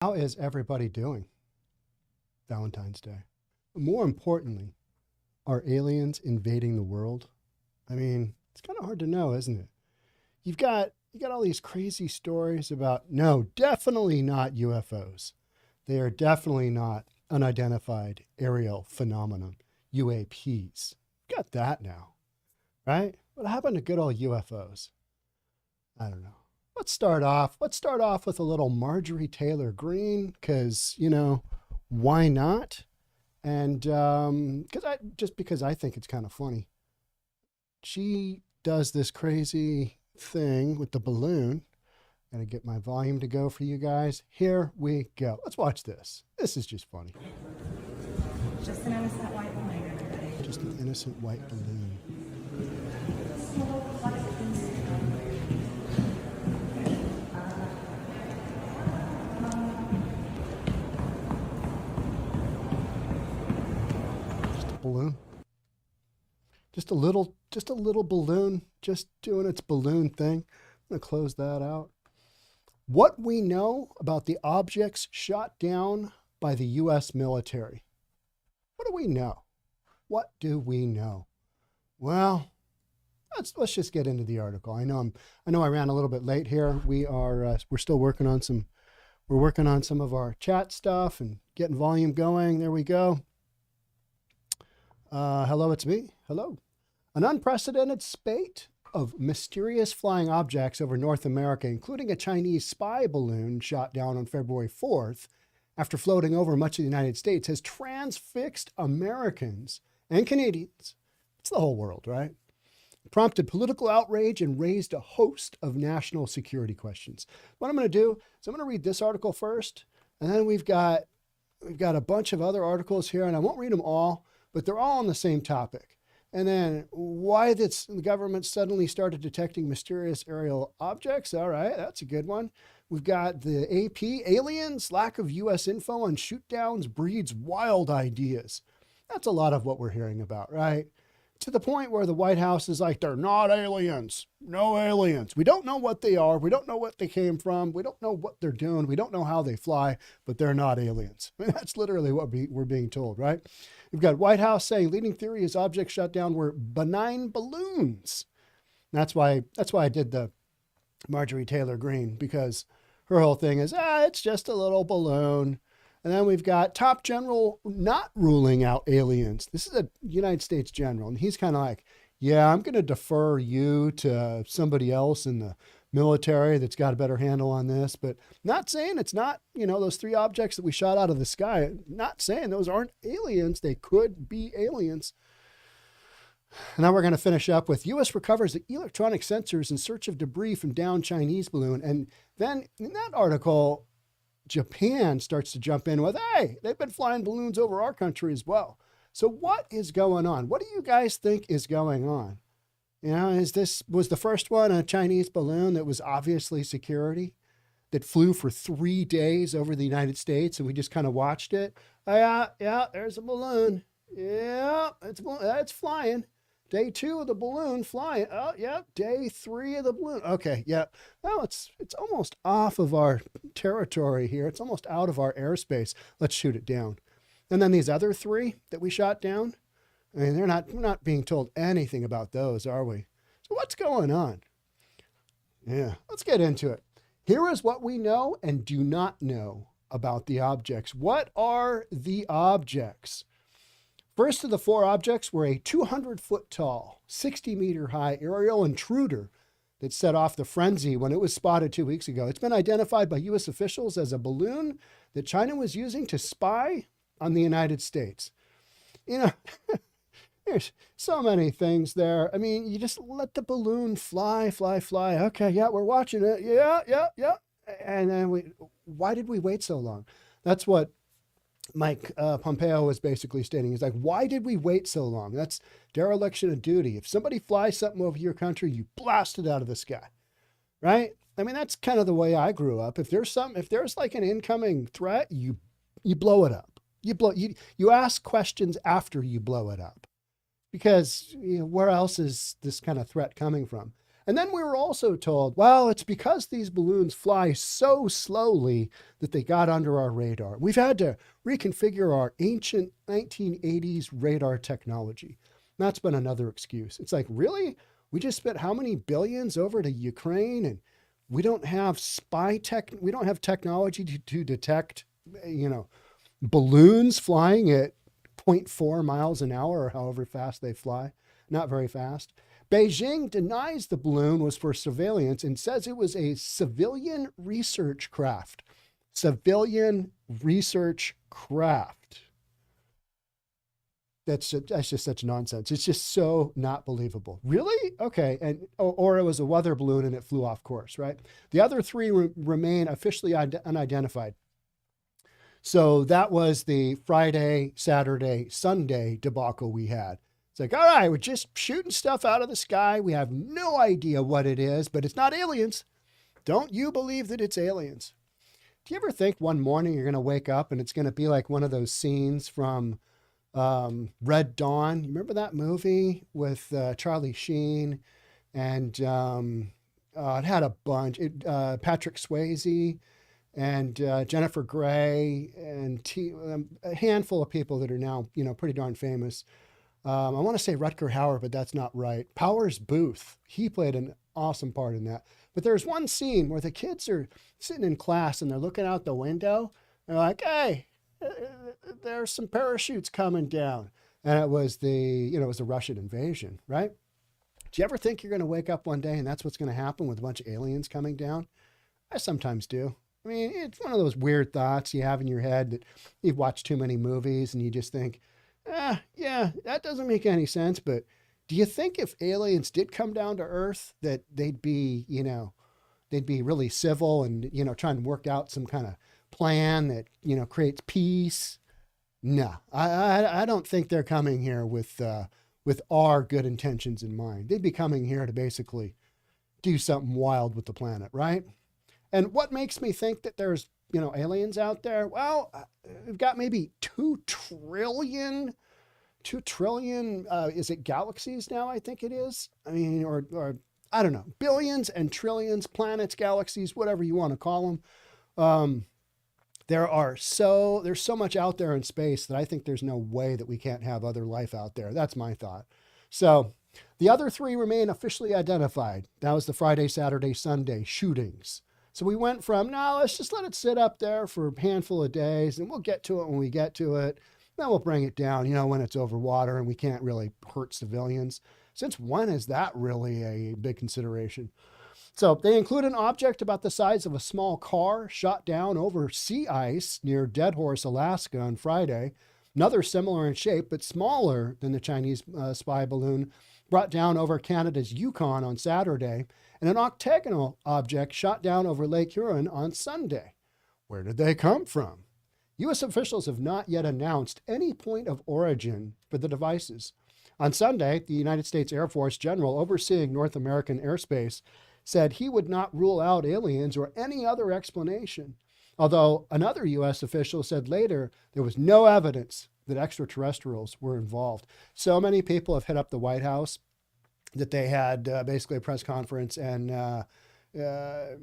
How is everybody doing? Valentine's Day. More importantly, are aliens invading the world? I mean, it's kind of hard to know, isn't it? You got all these crazy stories about no, definitely not UFOs. They are definitely not unidentified aerial phenomenon, UAPs. Got that now, right? What happened to good old UFOs? I don't know. Let's start off with a little Marjorie Taylor Greene, because why not? And because I think it's kind of funny. She does this crazy thing with the balloon. Gonna get my volume to go for you guys. Here we go. Let's watch this. This is just funny. Just an innocent white balloon, everybody. Just an innocent white balloon. Just a balloon. Just a little balloon, just doing its balloon thing. I'm gonna close that out. What we know about the objects shot down by the U.S. military. What do we know? What do we know? Well, let's just get into the article. I know I ran a little bit late here. We're still working on some of our chat stuff and getting volume going. There we go. Hello, it's me. Hello. An unprecedented spate of mysterious flying objects over North America, including a Chinese spy balloon shot down on February 4th after floating over much of the United States, has transfixed Americans and Canadians. It's the whole world, right? Prompted political outrage and raised a host of national security questions. What I'm going to do is I'm going to read this article first, and then we've got a bunch of other articles here, and I won't read them all, but they're all on the same topic. And then why the government suddenly started detecting mysterious aerial objects. All right, that's a good one. We've got the AP, aliens, lack of U.S. info on shoot downs breeds wild ideas. That's a lot of what we're hearing about, right? To the point where the White House is like, they're not aliens. No aliens. We don't know what they are. We don't know what they came from. We don't know what they're doing. We don't know how they fly, but they're not aliens. I mean, that's literally what we're being told, right? We've got White House saying leading theory is objects shot down were benign balloons. That's why I did the Marjorie Taylor Greene, because her whole thing is, it's just a little balloon. And then we've got top general not ruling out aliens. This is a United States general, and he's kind of like, yeah, I'm going to defer you to somebody else in the military that's got a better handle on this, but not saying it's not, those three objects that we shot out of the sky, not saying those aren't aliens. They could be aliens. And now we're going to finish up with U.S. recovers electronic sensors in search of debris from downed Chinese balloon. And then in that article, Japan starts to jump in with, hey, they've been flying balloons over our country as well. So what is going on? What do you guys think is going on? Was the first one a Chinese balloon that was obviously security that flew for 3 days over the United States and we just kind of watched it? Yeah, there's a balloon. Yeah, it's flying. Day 2 of the balloon flying. Oh, yeah. Day 3 of the balloon. Okay, yeah. Well, it's almost off of our territory here. It's almost out of our airspace. Let's shoot it down. And then these other 3 that we shot down, I mean, we're not being told anything about those, are we? So what's going on? Yeah, let's get into it. Here is what we know and do not know about the objects. What are the objects? First of the 4 objects were a 200-foot tall, 60-meter high aerial intruder that set off the frenzy when it was spotted 2 weeks ago. It's been identified by U.S. officials as a balloon that China was using to spy on the United States. There's so many things there. I mean, you just let the balloon fly. Okay, yeah, we're watching it. Yeah. And then why did we wait so long? That's what Mike Pompeo was basically stating. He's like, why did we wait so long? That's dereliction of duty. If somebody flies something over your country, you blast it out of the sky, right? I mean, that's kind of the way I grew up. If there's like an incoming threat, you blow it up. You ask questions after you blow it up, because where else is this kind of threat coming from? And then we were also told, well, it's because these balloons fly so slowly that they got under our radar. We've had to reconfigure our ancient 1980s radar technology. That's been another excuse. It's like, really? We just spent how many billions over to Ukraine and we don't have we don't have technology to detect, balloons flying at 0.4 miles an hour or however fast they fly. Not very fast. Beijing denies the balloon was for surveillance and says it was a civilian research craft. Civilian research craft. That's just such nonsense. It's just so not believable. Really? Okay. And or it was a weather balloon and it flew off course, right? The other three remain officially unidentified. So that was the Friday, Saturday, Sunday debacle we had. It's like, all right, we're just shooting stuff out of the sky. We have no idea what it is, but it's not aliens. Don't you believe that it's aliens? Do you ever think one morning you're going to wake up and it's going to be like one of those scenes from Red Dawn? You remember that movie with Charlie Sheen? And it had a bunch. Patrick Swayze and Jennifer Grey and a handful of people that are now, pretty darn famous. I want to say Rutger Hauer, but that's not right. Powers Booth, he played an awesome part in that. But there's one scene where the kids are sitting in class and they're looking out the window. They're like, hey, there's some parachutes coming down. And it was the Russian invasion, right? Do you ever think you're going to wake up one day and that's what's going to happen with a bunch of aliens coming down? I sometimes do. I mean, it's one of those weird thoughts you have in your head that you've watched too many movies and you just think, yeah, that doesn't make any sense. But do you think if aliens did come down to Earth that they'd be really civil and, trying to work out some kind of plan that, creates peace? No, I don't think they're coming here with our good intentions in mind. They'd be coming here to basically do something wild with the planet, right? And what makes me think that there's, aliens out there? Well, we've got maybe 2 trillion, is it galaxies now? I think it is. I mean, or I don't know, billions and trillions, planets, galaxies, whatever you want to call them. There's so much out there in space that I think there's no way that we can't have other life out there. That's my thought. So the other 3 remain officially identified. That was the Friday, Saturday, Sunday shootings. So we went from, no, let's just let it sit up there for a handful of days and we'll get to it when we get to it. Then we'll bring it down, when it's over water and we can't really hurt civilians. Since when is that really a big consideration? So they include an object about the size of a small car shot down over sea ice near Dead Horse, Alaska on Friday. Another similar in shape, but smaller than the Chinese spy balloon brought down over Canada's Yukon on Saturday, and an octagonal object shot down over Lake Huron on Sunday. Where did they come from? U.S. officials have not yet announced any point of origin for the devices. On Sunday, the United States Air Force general overseeing North American airspace said he would not rule out aliens or any other explanation, although another U.S. official said later there was no evidence that extraterrestrials were involved. So many people have hit up the White House that they had basically a press conference and they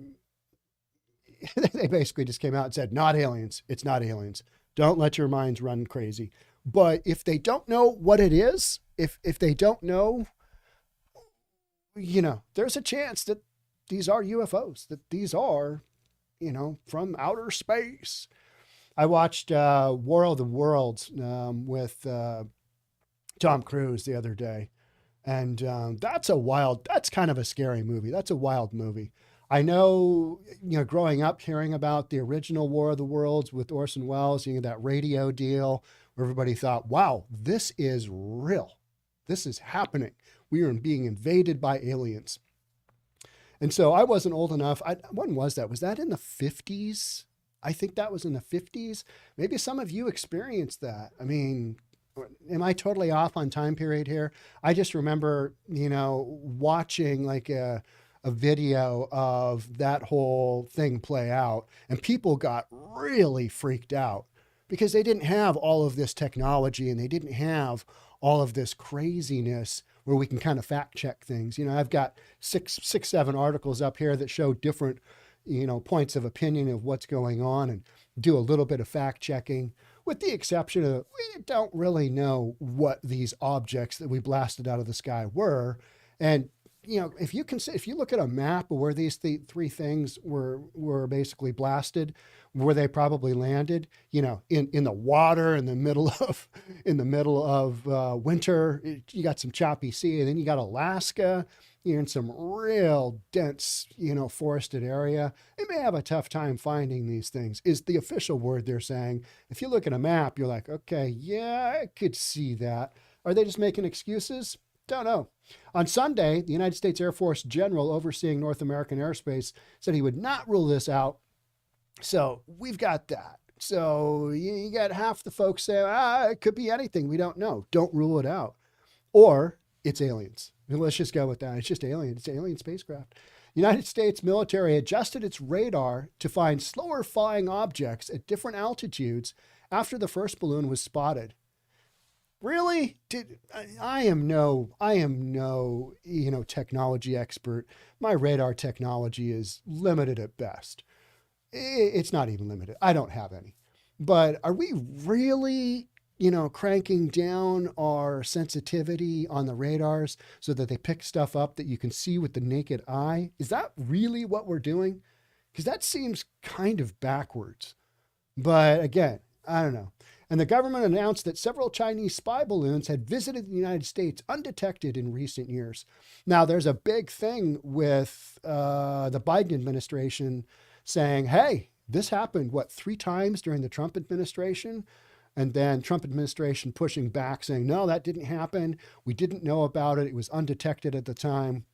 basically just came out and said, not aliens. It's not aliens. Don't let your minds run crazy. But if they don't know what it is, if they don't know, there's a chance that these are UFOs, that these are, from outer space. I watched War of the Worlds with Tom Cruise the other day. And that's kind of a scary movie. That's a wild movie. I know, growing up, hearing about the original War of the Worlds with Orson Welles, that radio deal where everybody thought, wow, this is real. This is happening. We are being invaded by aliens. And so I wasn't old enough. When was that? Was that in the 50s? I think that was in the 50s. Maybe some of you experienced that. I mean, am I totally off on time period here? I just remember, watching like a video of that whole thing play out, and people got really freaked out because they didn't have all of this technology and they didn't have all of this craziness where we can kind of fact check things. I've got six, 7 articles up here that show different, points of opinion of what's going on and do a little bit of fact checking, with the exception of we don't really know what these objects that we blasted out of the sky were. And if you look at a map of where these three things were basically blasted, where they probably landed, in the water in the middle of winter, you got some choppy sea, and then you got Alaska, you're in some real dense, forested area. They may have a tough time finding these things, is the official word they're saying. If you look at a map, you're like, okay, yeah, I could see that. Are they just making excuses? Don't know. On Sunday, the United States Air Force general overseeing North American airspace said he would not rule this out. So we've got that. So you got half the folks saying, it could be anything. We don't know. Don't rule it out. Or it's aliens. Let's just go with that. It's just alien. It's alien spacecraft. United States military adjusted its radar to find slower flying objects at different altitudes after the first balloon was spotted. Really? I am no, technology expert. My radar technology is limited at best. It's not even limited. I don't have any. But are we really, cranking down our sensitivity on the radars so that they pick stuff up that you can see with the naked eye? Is that really what we're doing? Because that seems kind of backwards. But again, I don't know. And the government announced that several Chinese spy balloons had visited the United States undetected in recent years. Now, there's a big thing with the Biden administration saying, hey, this happened, 3 times during the Trump administration? And then Trump administration pushing back, saying, no, that didn't happen. We didn't know about it. It was undetected at the time.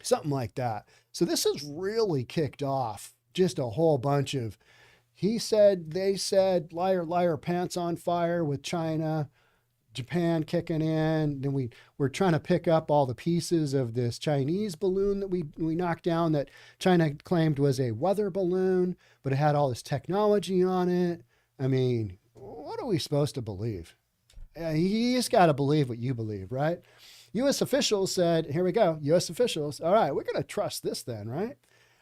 Something like that. So this has really kicked off just a whole bunch of he said, they said, liar, liar, pants on fire with China, Japan kicking in. Then we're trying to pick up all the pieces of this Chinese balloon that we knocked down that China claimed was a weather balloon, but it had all this technology on it. I mean, what are we supposed to believe? You just got to believe what you believe, right? U.S. officials said, here we go, U.S. officials, all right, we're going to trust this then, right?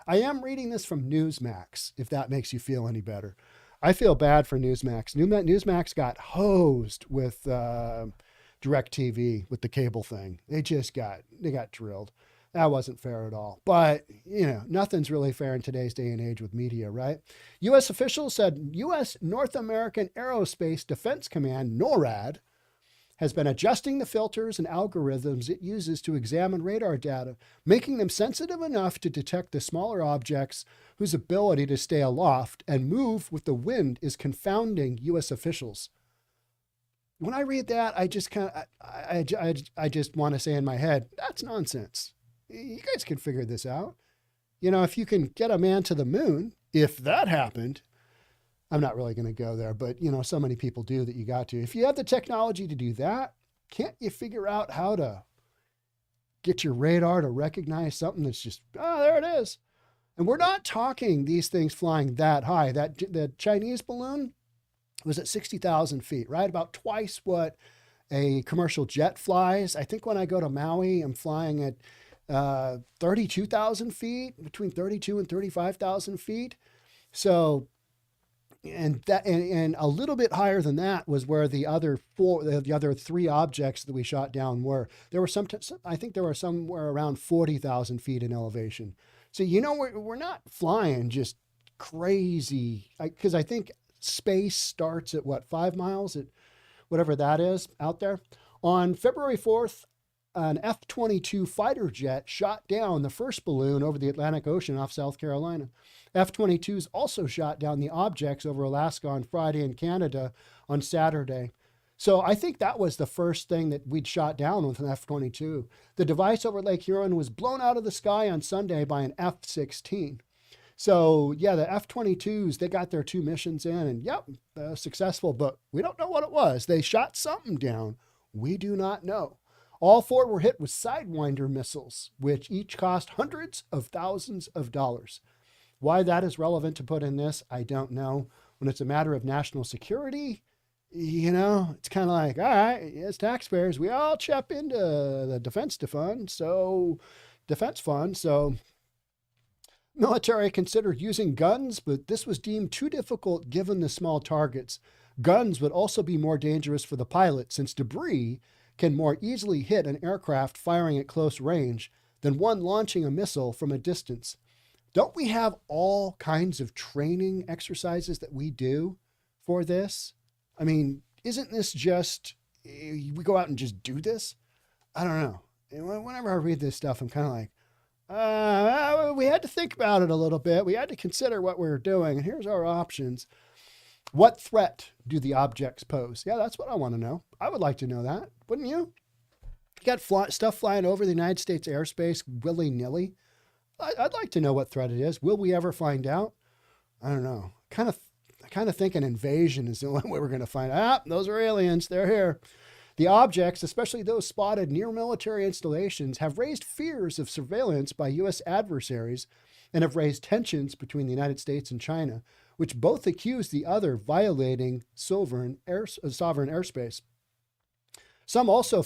I am reading this from Newsmax, if that makes you feel any better. I feel bad for Newsmax. Newsmax got hosed with DirecTV, with the cable thing. They got drilled. That wasn't fair at all. But, nothing's really fair in today's day and age with media, right? U.S. officials said U.S. North American Aerospace Defense Command, NORAD, has been adjusting the filters and algorithms it uses to examine radar data, making them sensitive enough to detect the smaller objects whose ability to stay aloft and move with the wind is confounding U.S. officials. When I read that, I just want to say in my head, that's nonsense. You guys can figure this out. If you can get a man to the moon, if that happened, I'm not really going to go there, but so many people do that you got to. If you have the technology to do that, can't you figure out how to get your radar to recognize something that's just, there it is. And we're not talking these things flying that high. The Chinese balloon was at 60,000 feet, right? About twice what a commercial jet flies. I think when I go to Maui, I'm flying at 32,000 feet, between 32 and 35,000 feet. So, and a little bit higher than that was where the other 3 objects that we shot down were. There were I think there were somewhere around 40,000 feet in elevation. So, we're not flying just crazy, because I think space starts at 5 miles, at whatever that is out there. On February 4th, an F-22 fighter jet shot down the first balloon over the Atlantic Ocean off South Carolina. F-22s also shot down the objects over Alaska on Friday and Canada on Saturday. So I think that was the first thing that we'd shot down with an F-22. The device over Lake Huron was blown out of the sky on Sunday by an F-16. So yeah, the F-22s, they got their 2 missions in, and yep, successful, but we don't know what it was. They shot something down. We do not know. All 4 were hit with Sidewinder missiles, which each cost hundreds of thousands of dollars. Why that is relevant to put in this, I don't know. When it's a matter of national security, It's kind of like, all right, as taxpayers, we all chip into the defense fund. So military considered using guns, but this was deemed too difficult given the small targets. Guns would also be more dangerous for the pilot since debris can more easily hit an aircraft firing at close range than one launching a missile from a distance. Don't we have all kinds of training exercises that we do for this? I mean, isn't this just, we go out and just do this? I don't know. Whenever I read this stuff, I'm kind of like, we had to think about it a little bit. We had to consider what we were doing. And here's our options. What threat do the objects pose? Yeah, that's what I want to know. I would like to know that. Wouldn't you? You got stuff flying over the United States airspace willy-nilly. I'd like to know what threat it is. Will we ever find out? I don't know. I kind of think an invasion is the only way we're going to find out. Those are aliens. They're here. The objects, especially those spotted near military installations, have raised fears of surveillance by U.S. adversaries and have raised tensions between the United States and China, which both accuse the other violating sovereign airspace. Some also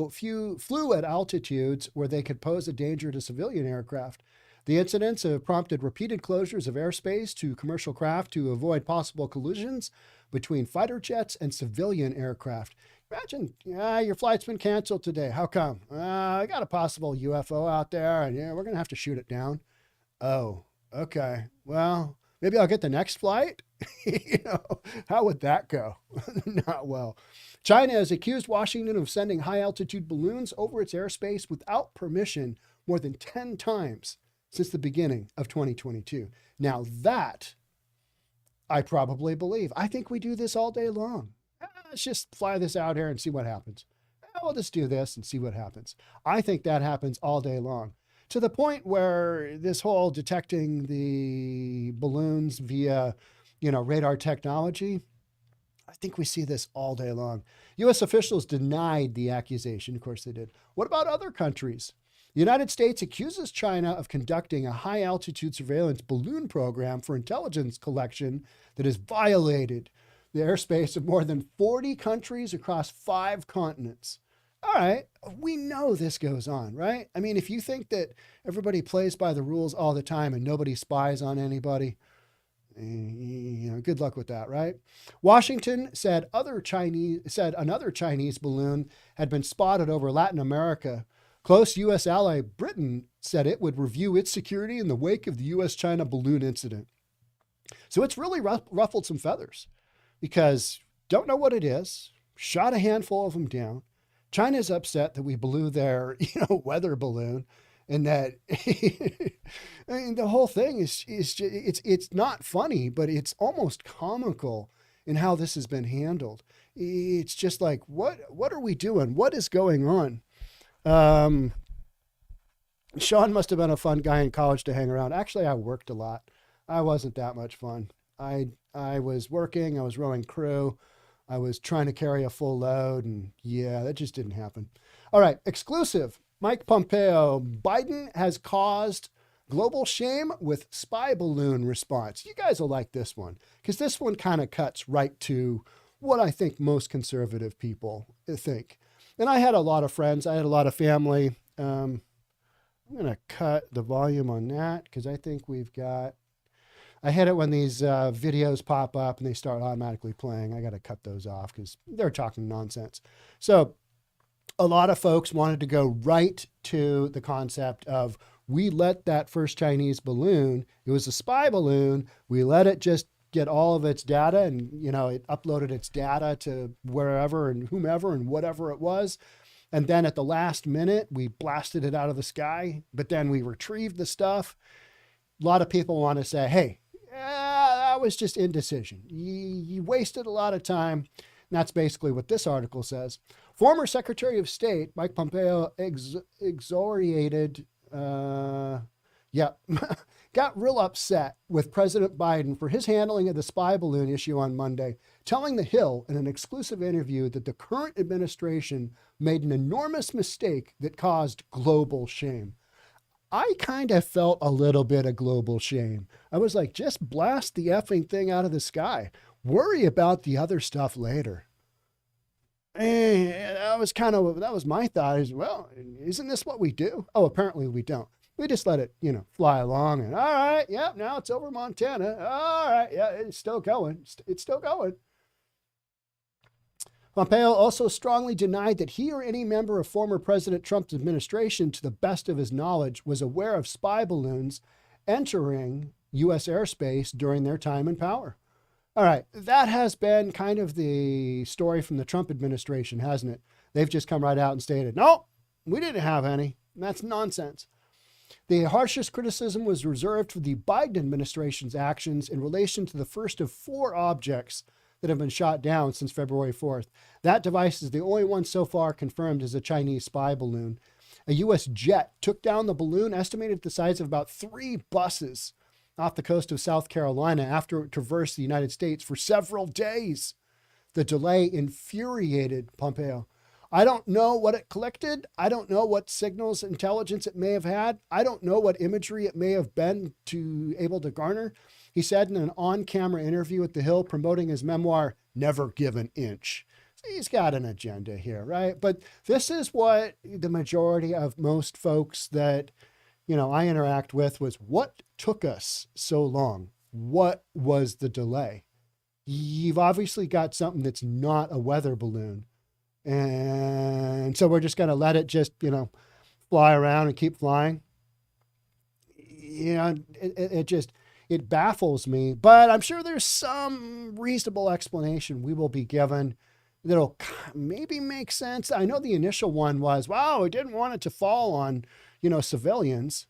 flew at altitudes where they could pose a danger to civilian aircraft. The incidents have prompted repeated closures of airspace to commercial craft to avoid possible collisions between fighter jets and civilian aircraft. Imagine, your flight's been canceled today. How come? I got a possible UFO out there, and we're going to have to shoot it down. Oh, okay. Well, maybe I'll get the next flight. How would that go? Not well. China has accused Washington of sending high-altitude balloons over its airspace without permission more than 10 times since the beginning of 2022. Now that I probably believe. I think we do this all day long. Let's just fly this out here and see what happens. We'll just do this and see what happens. I think that happens all day long, to the point where this whole detecting the balloons via, radar technology, I think we see this all day long. U.S. officials denied the accusation. Of course they did. What about other countries? The United States accuses China of conducting a high-altitude surveillance balloon program for intelligence collection that has violated the airspace of more than 40 countries across 5 continents. All right, we know this goes on, right? I mean, if you think that everybody plays by the rules all the time and nobody spies on anybody, good luck with that, right? Washington said another Chinese balloon had been spotted over Latin America. Close U.S. ally Britain said it would review its security in the wake of the U.S.-China balloon incident. So it's really ruffled some feathers because don't know what it is, shot a handful of them down. China's upset that we blew their, weather balloon, and that I mean, the whole thing is just, it's not funny, but it's almost comical in how this has been handled. It's just like, what are we doing? What is going on? Sean must have been a fun guy in college to hang around. Actually, I worked a lot. I wasn't that much fun. I was working, I was rowing crew, I was trying to carry a full load, and that just didn't happen. All right, exclusive. Mike Pompeo, Biden has caused global shame with spy balloon response. You guys will like this one, because this one kind of cuts right to what I think most conservative people think. And I had a lot of friends. I had a lot of family. I'm going to cut the volume on that because I think I hate it when these videos pop up and they start automatically playing. I got to cut those off because they're talking nonsense. So a lot of folks wanted to go right to the concept of, we let that first Chinese balloon, it was a spy balloon, we let it just get all of its data, and it uploaded its data to wherever and whomever and whatever it was, and then at the last minute we blasted it out of the sky, but then we retrieved the stuff. A lot of people want to say, hey, that was just indecision. You wasted a lot of time. And that's basically what this article says. Former Secretary of State Mike Pompeo got real upset with President Biden for his handling of the spy balloon issue on Monday, telling The Hill in an exclusive interview that the current administration made an enormous mistake that caused global shame. I kind of felt a little bit of global shame. I was like, just blast the effing thing out of the sky. Worry about the other stuff later. And that was my thought is, well, isn't this what we do? Oh, apparently we don't. We just let it, fly along and all right, yeah, now it's over Montana. All right, yeah, it's still going. It's still going. Pompeo also strongly denied that he or any member of former President Trump's administration, to the best of his knowledge, was aware of spy balloons entering U.S. airspace during their time in power. All right, that has been kind of the story from the Trump administration, hasn't it? They've just come right out and stated, no, we didn't have any. That's nonsense. The harshest criticism was reserved for the Biden administration's actions in relation to the first of 4 objects that have been shot down since February 4th. That device is the only one so far confirmed as a Chinese spy balloon. A U.S. jet took down the balloon, estimated the size of about 3 buses, off the coast of South Carolina after it traversed the United States for several days. The delay infuriated Pompeo. I don't know what it collected. I don't know what signals intelligence it may have had. I don't know what imagery it may have been able to garner. He said in an on-camera interview at The Hill promoting his memoir, Never Give an Inch. So he's got an agenda here, right? But this is what the majority of most folks that I interact with was, what took us so long? What was the delay? You've obviously got something that's not a weather balloon. And so we're just going to let it just, fly around and keep flying. It baffles me, but I'm sure there's some reasonable explanation we will be given that'll maybe make sense. I know the initial one was, wow, we didn't want it to fall on, civilians.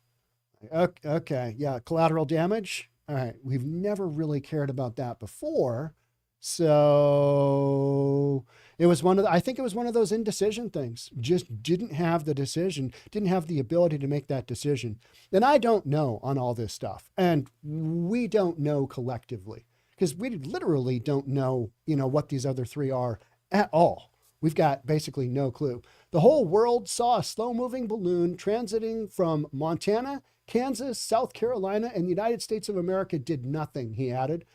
Okay. Yeah. Collateral damage. All right. We've never really cared about that before. So I think it was one of those indecision things. Just didn't have the decision, didn't have the ability to make that decision. And I don't know on all this stuff. And we don't know collectively because we literally don't know, what these other 3 are at all. We've got basically no clue. The whole world saw a slow-moving balloon transiting from Montana, Kansas, South Carolina, and the United States of America did nothing, he added.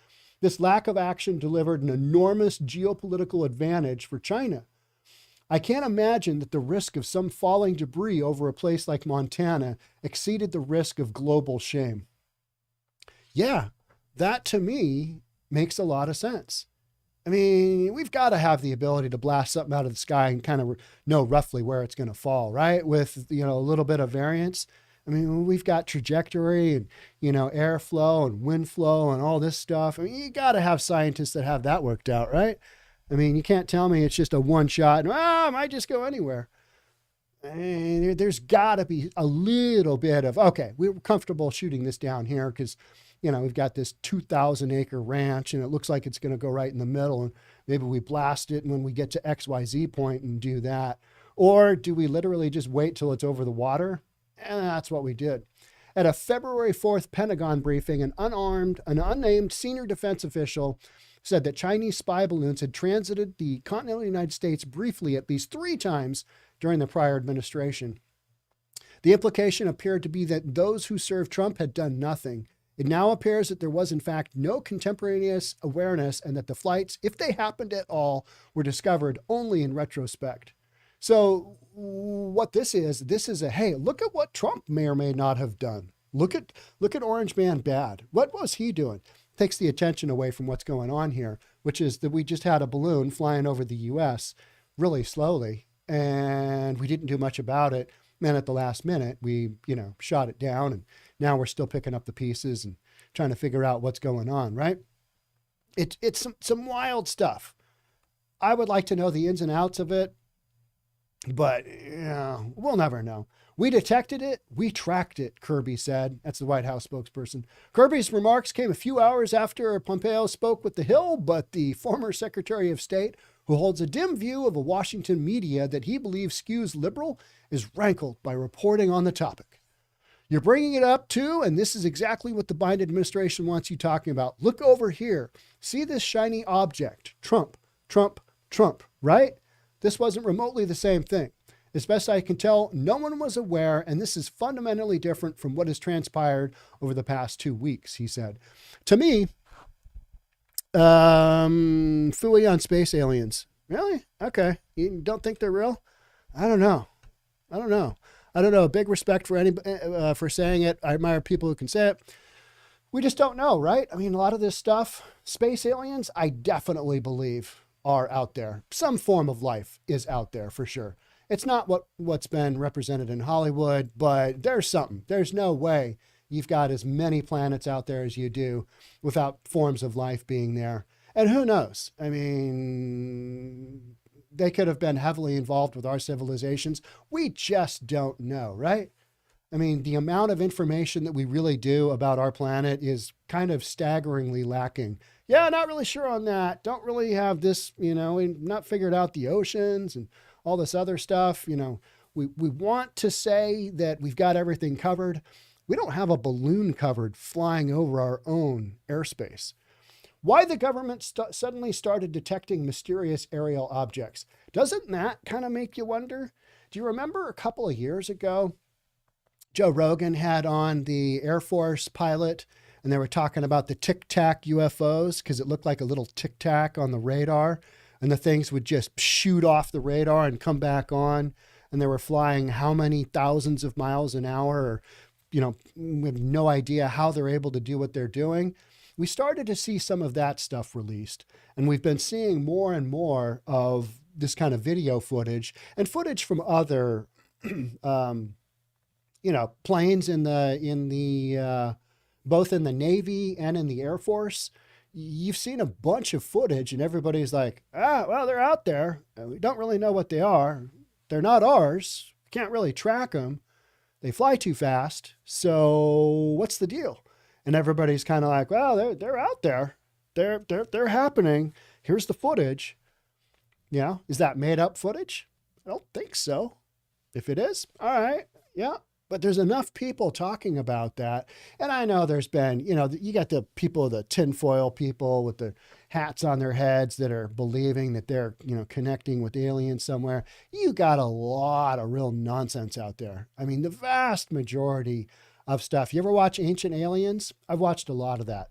This lack of action delivered an enormous geopolitical advantage for China. I can't imagine that the risk of some falling debris over a place like Montana exceeded the risk of global shame. Yeah, that to me makes a lot of sense. I mean, we've got to have the ability to blast something out of the sky and kind of know roughly where it's going to fall, right? With, a little bit of variance. I mean, we've got trajectory and, airflow and wind flow and all this stuff. I mean, you got to have scientists that have that worked out, right? I mean, you can't tell me it's just a one shot and, it might just go anywhere. And there's got to be a little bit of, okay, we're comfortable shooting this down here because, we've got this 2,000 acre ranch and it looks like it's going to go right in the middle. And maybe we blast it when we get to XYZ point and do that. Or do we literally just wait till it's over the water? And that's what we did. At a February 4th Pentagon briefing, an unnamed senior defense official said that Chinese spy balloons had transited the continental United States briefly at least 3 times during the prior administration. The implication appeared to be that those who served Trump had done nothing. It now appears that there was, in fact, no contemporaneous awareness and that the flights, if they happened at all, were discovered only in retrospect. So what this is a, hey, look at what Trump may or may not have done. Look at Orange Man Bad. What was he doing? Takes the attention away from what's going on here, which is that we just had a balloon flying over the U.S. really slowly, and we didn't do much about it. And at the last minute, we, shot it down, and now we're still picking up the pieces and trying to figure out what's going on, right? It's some wild stuff. I would like to know the ins and outs of it, but we'll never know. We detected it. We tracked it, Kirby said. That's the White House spokesperson. Kirby's remarks came a few hours after Pompeo spoke with The Hill, but the former Secretary of State, who holds a dim view of a Washington media that he believes skews liberal, is rankled by reporting on the topic. You're bringing it up too, and this is exactly what the Biden administration wants you talking about. Look over here. See this shiny object. Trump, Trump, Trump, right? This wasn't remotely the same thing. As best I can tell, no one was aware, and this is fundamentally different from what has transpired over the past 2 weeks, he said. To me, Fooey on space aliens. Really? Okay. You don't think they're real? I don't know. I don't know. I don't know. Big respect for any for saying it. I admire people who can say it. We just don't know, right? I mean, a lot of this stuff, space aliens, I definitely believe are out there. Some form of life is out there for sure. It's not what's been represented in Hollywood, but there's something. There's no way you've got as many planets out there as you do without forms of life being there. And who knows? I mean, they could have been heavily involved with our civilizations. We just don't know, right? I mean, the amount of information that we really do about our planet is kind of staggeringly lacking. Yeah, not really sure on that. Don't really have this, we've not figured out the oceans and all this other stuff. We want to say that we've got everything covered. We don't have a balloon covered flying over our own airspace. Why the government suddenly started detecting mysterious aerial objects? Doesn't that kind of make you wonder? Do you remember a couple of years ago, Joe Rogan had on the Air Force pilot, and they were talking about the Tic Tac UFOs because it looked like a little tic tac on the radar, and the things would just shoot off the radar and come back on, and they were flying how many thousands of miles an hour, or, we have no idea how they're able to do what they're doing. We started to see some of that stuff released, and we've been seeing more and more of this kind of video footage and footage from other planes in the both in the Navy and in the Air Force. You've seen a bunch of footage and everybody's like, well, they're out there. We don't really know what they are. They're not ours. Can't really track them. They fly too fast. So what's the deal? And everybody's kind of like, well, they're out there. They're happening. Here's the footage. Yeah. Is that made up footage? I don't think so. If it is, all right. Yeah. But there's enough people talking about that. And I know there's been, you got the people, the tinfoil people with the hats on their heads that are believing that they're, connecting with aliens somewhere. You got a lot of real nonsense out there. I mean, the vast majority of stuff. You ever watch Ancient Aliens? I've watched a lot of that.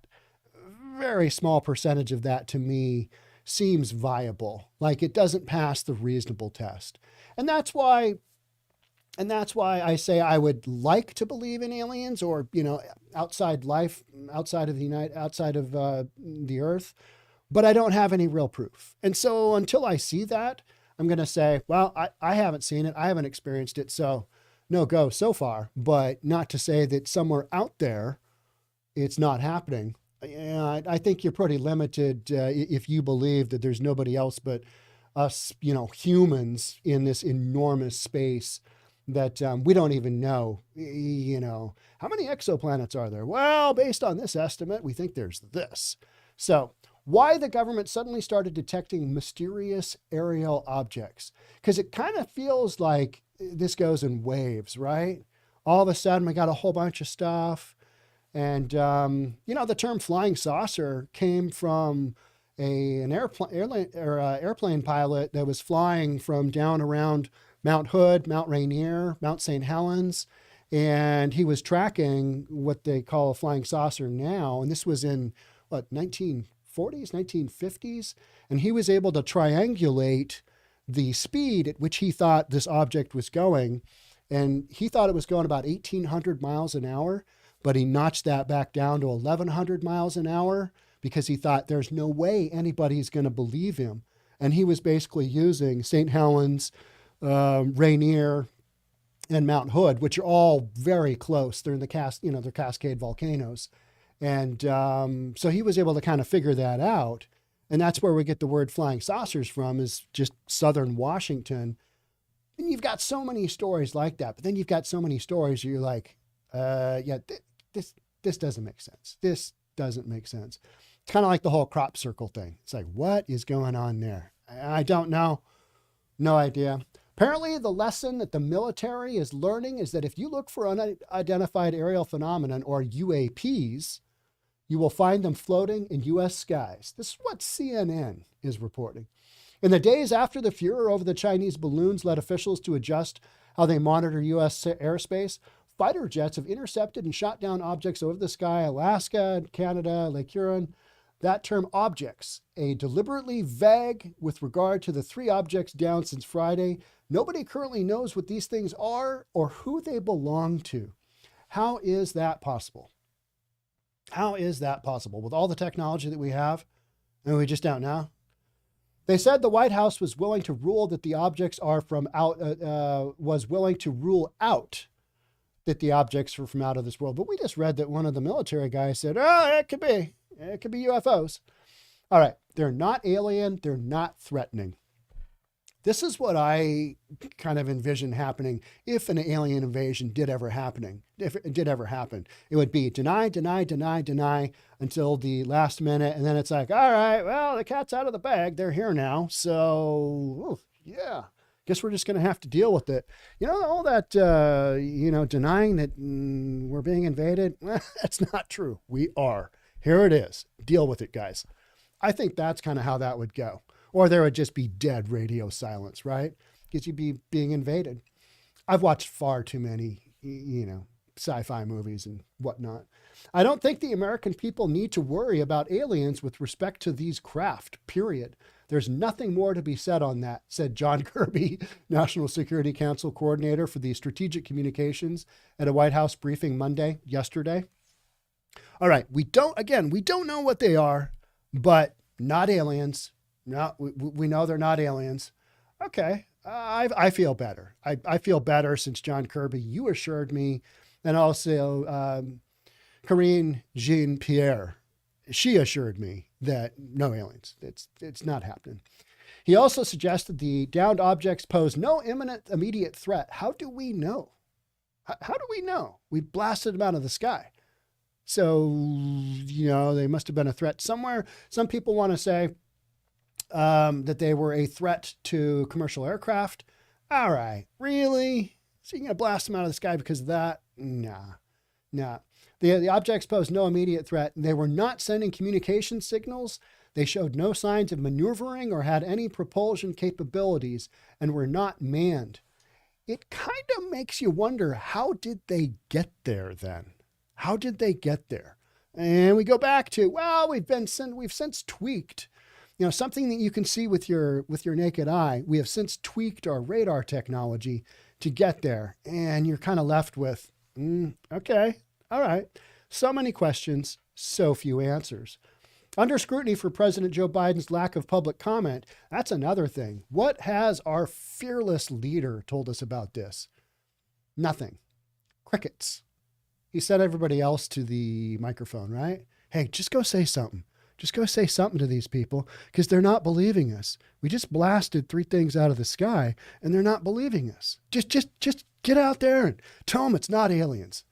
Very small percentage of that to me seems viable. Like it doesn't pass the reasonable test. And that's why I say I would like to believe in aliens or, outside life, outside of the earth, but I don't have any real proof. And so until I see that, I'm going to say, well, I haven't seen it. I haven't experienced it. So no go so far, but not to say that somewhere out there, it's not happening. I think you're pretty limited if you believe that there's nobody else but us, humans in this enormous space that we don't even know, how many exoplanets are there? Well, based on this estimate, we think there's this. So why the government suddenly started detecting mysterious aerial objects? Because it kind of feels like this goes in waves, right? All of a sudden we got a whole bunch of stuff. And, the term flying saucer came from an airplane pilot that was flying from down around Mount Hood, Mount Rainier, Mount St. Helens, and he was tracking what they call a flying saucer now. And this was in 1940s, 1950s. And he was able to triangulate the speed at which he thought this object was going. And he thought it was going about 1,800 miles an hour, but he notched that back down to 1,100 miles an hour because he thought there's no way anybody's going to believe him. And he was basically using St. Helens, Rainier, and Mount Hood, which are all very close. They're in the they're Cascade volcanoes. And so he was able to kind of figure that out. And that's where we get the word flying saucers from, is just southern Washington. And you've got so many stories like that. But then you've got so many stories where you're like, this doesn't make sense. This doesn't make sense. It's kind of like the whole crop circle thing. It's like, what is going on there? I don't know. No idea. Apparently, the lesson that the military is learning is that if you look for unidentified aerial phenomenon, or UAPs, you will find them floating in U.S. skies. This is what CNN is reporting. In the days after the furor over the Chinese balloons led officials to adjust how they monitor U.S. airspace, fighter jets have intercepted and shot down objects over the sky, Alaska, Canada, Lake Huron, that term objects, a deliberately vague with regard to the 3 objects down since Friday. Nobody currently knows what these things are or who they belong to. How is that possible? How is that possible with all the technology that we have and we just don't know? They said the White House was willing to rule that the objects are from out, was willing to rule out that the objects were from out of this world. But we just read that one of the military guys said, oh, it could be UFOs. All right. They're not alien. They're not threatening. This is what I kind of envision happening if an alien invasion did ever happen. If it did ever happen, it would be deny, deny, deny, deny until the last minute. And then it's like, all right, well, the cat's out of the bag. They're here now. So, yeah, guess we're just going to have to deal with it. You know, all that, denying that we're being invaded, that's not true. We are. Here it is. Deal with it, guys. I think that's kind of how that would go. Or there would just be dead radio silence, right? Because you'd be being invaded. I've watched far too many, sci-fi movies and whatnot. I don't think the American people need to worry about aliens with respect to these craft, period. There's nothing more to be said on that, said John Kirby, National Security Council coordinator for the Strategic Communications at a White House briefing yesterday. All right, we don't know what they are, but not aliens. No, we know they're not aliens. Okay, I feel better. I feel better since John Kirby, you assured me, and also Karine Jean-Pierre, she assured me that no aliens. It's not happening. He also suggested the downed objects pose no imminent immediate threat. How do we know? How do we know? We blasted them out of the sky. So, they must have been a threat somewhere. Some people want to say that they were a threat to commercial aircraft. All right, really? So you're going to blast them out of the sky because of that? Nah. The objects posed no immediate threat. They were not sending communication signals. They showed no signs of maneuvering or had any propulsion capabilities and were not manned. It kind of makes you wonder, how did they get there then? How did they get there? And we go back to, well, we've since tweaked. Something that you can see with your naked eye. We have since tweaked our radar technology to get there. And you're kind of left with, okay, all right. So many questions, so few answers. Under scrutiny for President Joe Biden's lack of public comment, that's another thing. What has our fearless leader told us about this? Nothing. Crickets. He sent everybody else to the microphone, right? Hey, just go say something. Just go say something to these people because they're not believing us. We just blasted 3 things out of the sky and they're not believing us. Just get out there and tell them it's not aliens.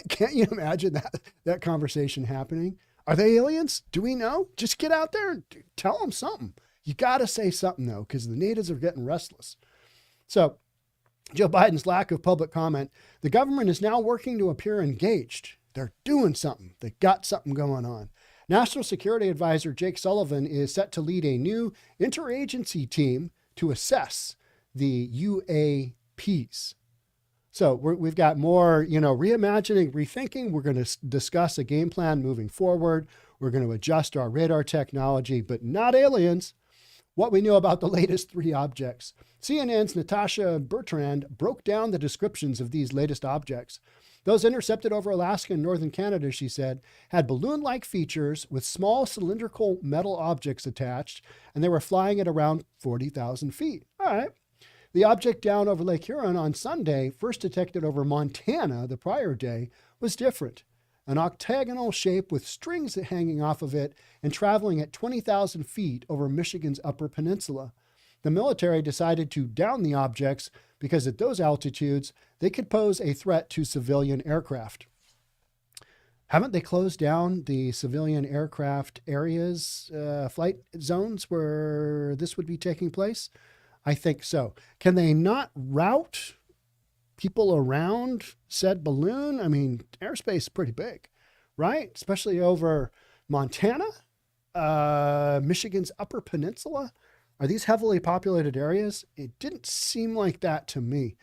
Can't you imagine that conversation happening? Are they aliens? Do we know? Just get out there and tell them something. You got to say something though, because the natives are getting restless. So Joe Biden's lack of public comment, the government is now working to appear engaged. They're doing something. They got something going on. National Security Advisor Jake Sullivan is set to lead a new interagency team to assess the UAPs. So we've got more, reimagining, rethinking. We're going to discuss a game plan moving forward. We're going to adjust our radar technology, but not aliens. What we knew about the latest 3 objects. CNN's Natasha Bertrand broke down the descriptions of these latest objects. Those intercepted over Alaska and northern Canada, she said, had balloon-like features with small cylindrical metal objects attached, and they were flying at around 40,000 feet. All right. The object down over Lake Huron on Sunday, first detected over Montana the prior day, was different. An octagonal shape with strings hanging off of it and traveling at 20,000 feet over Michigan's Upper Peninsula. The military decided to down the objects because at those altitudes, they could pose a threat to civilian aircraft. Haven't they closed down the civilian aircraft areas, flight zones where this would be taking place? I think so. Can they not route people around said balloon? I mean, airspace is pretty big, right? Especially over Montana, Michigan's Upper Peninsula. Are these heavily populated areas? It didn't seem like that to me.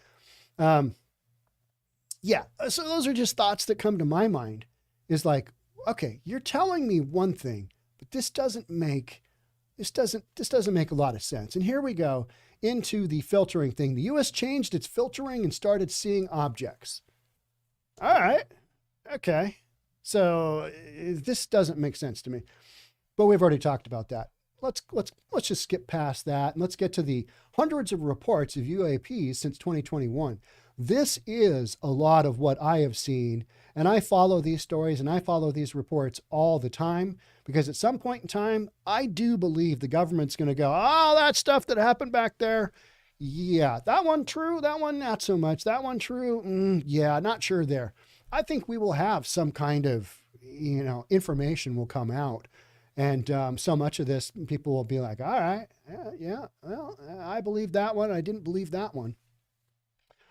Yeah, so those are just thoughts that come to my mind. Is like, okay, you're telling me one thing, But this doesn't make a lot of sense. And here we go into the filtering thing. The U.S. changed its filtering and started seeing objects. All right. Okay. So this doesn't make sense to me. But we've already talked about that. Let's just skip past that and let's get to the hundreds of reports of UAPs since 2021. This is a lot of what I have seen, and I follow these stories and I follow these reports all the time because at some point in time, I do believe the government's going to go, oh, that stuff that happened back there, yeah, that one true, that one not so much, that one true, yeah, not sure there. I think we will have some kind of, information will come out. And so much of this, people will be like, all right, yeah, well, I believe that one. I didn't believe that one.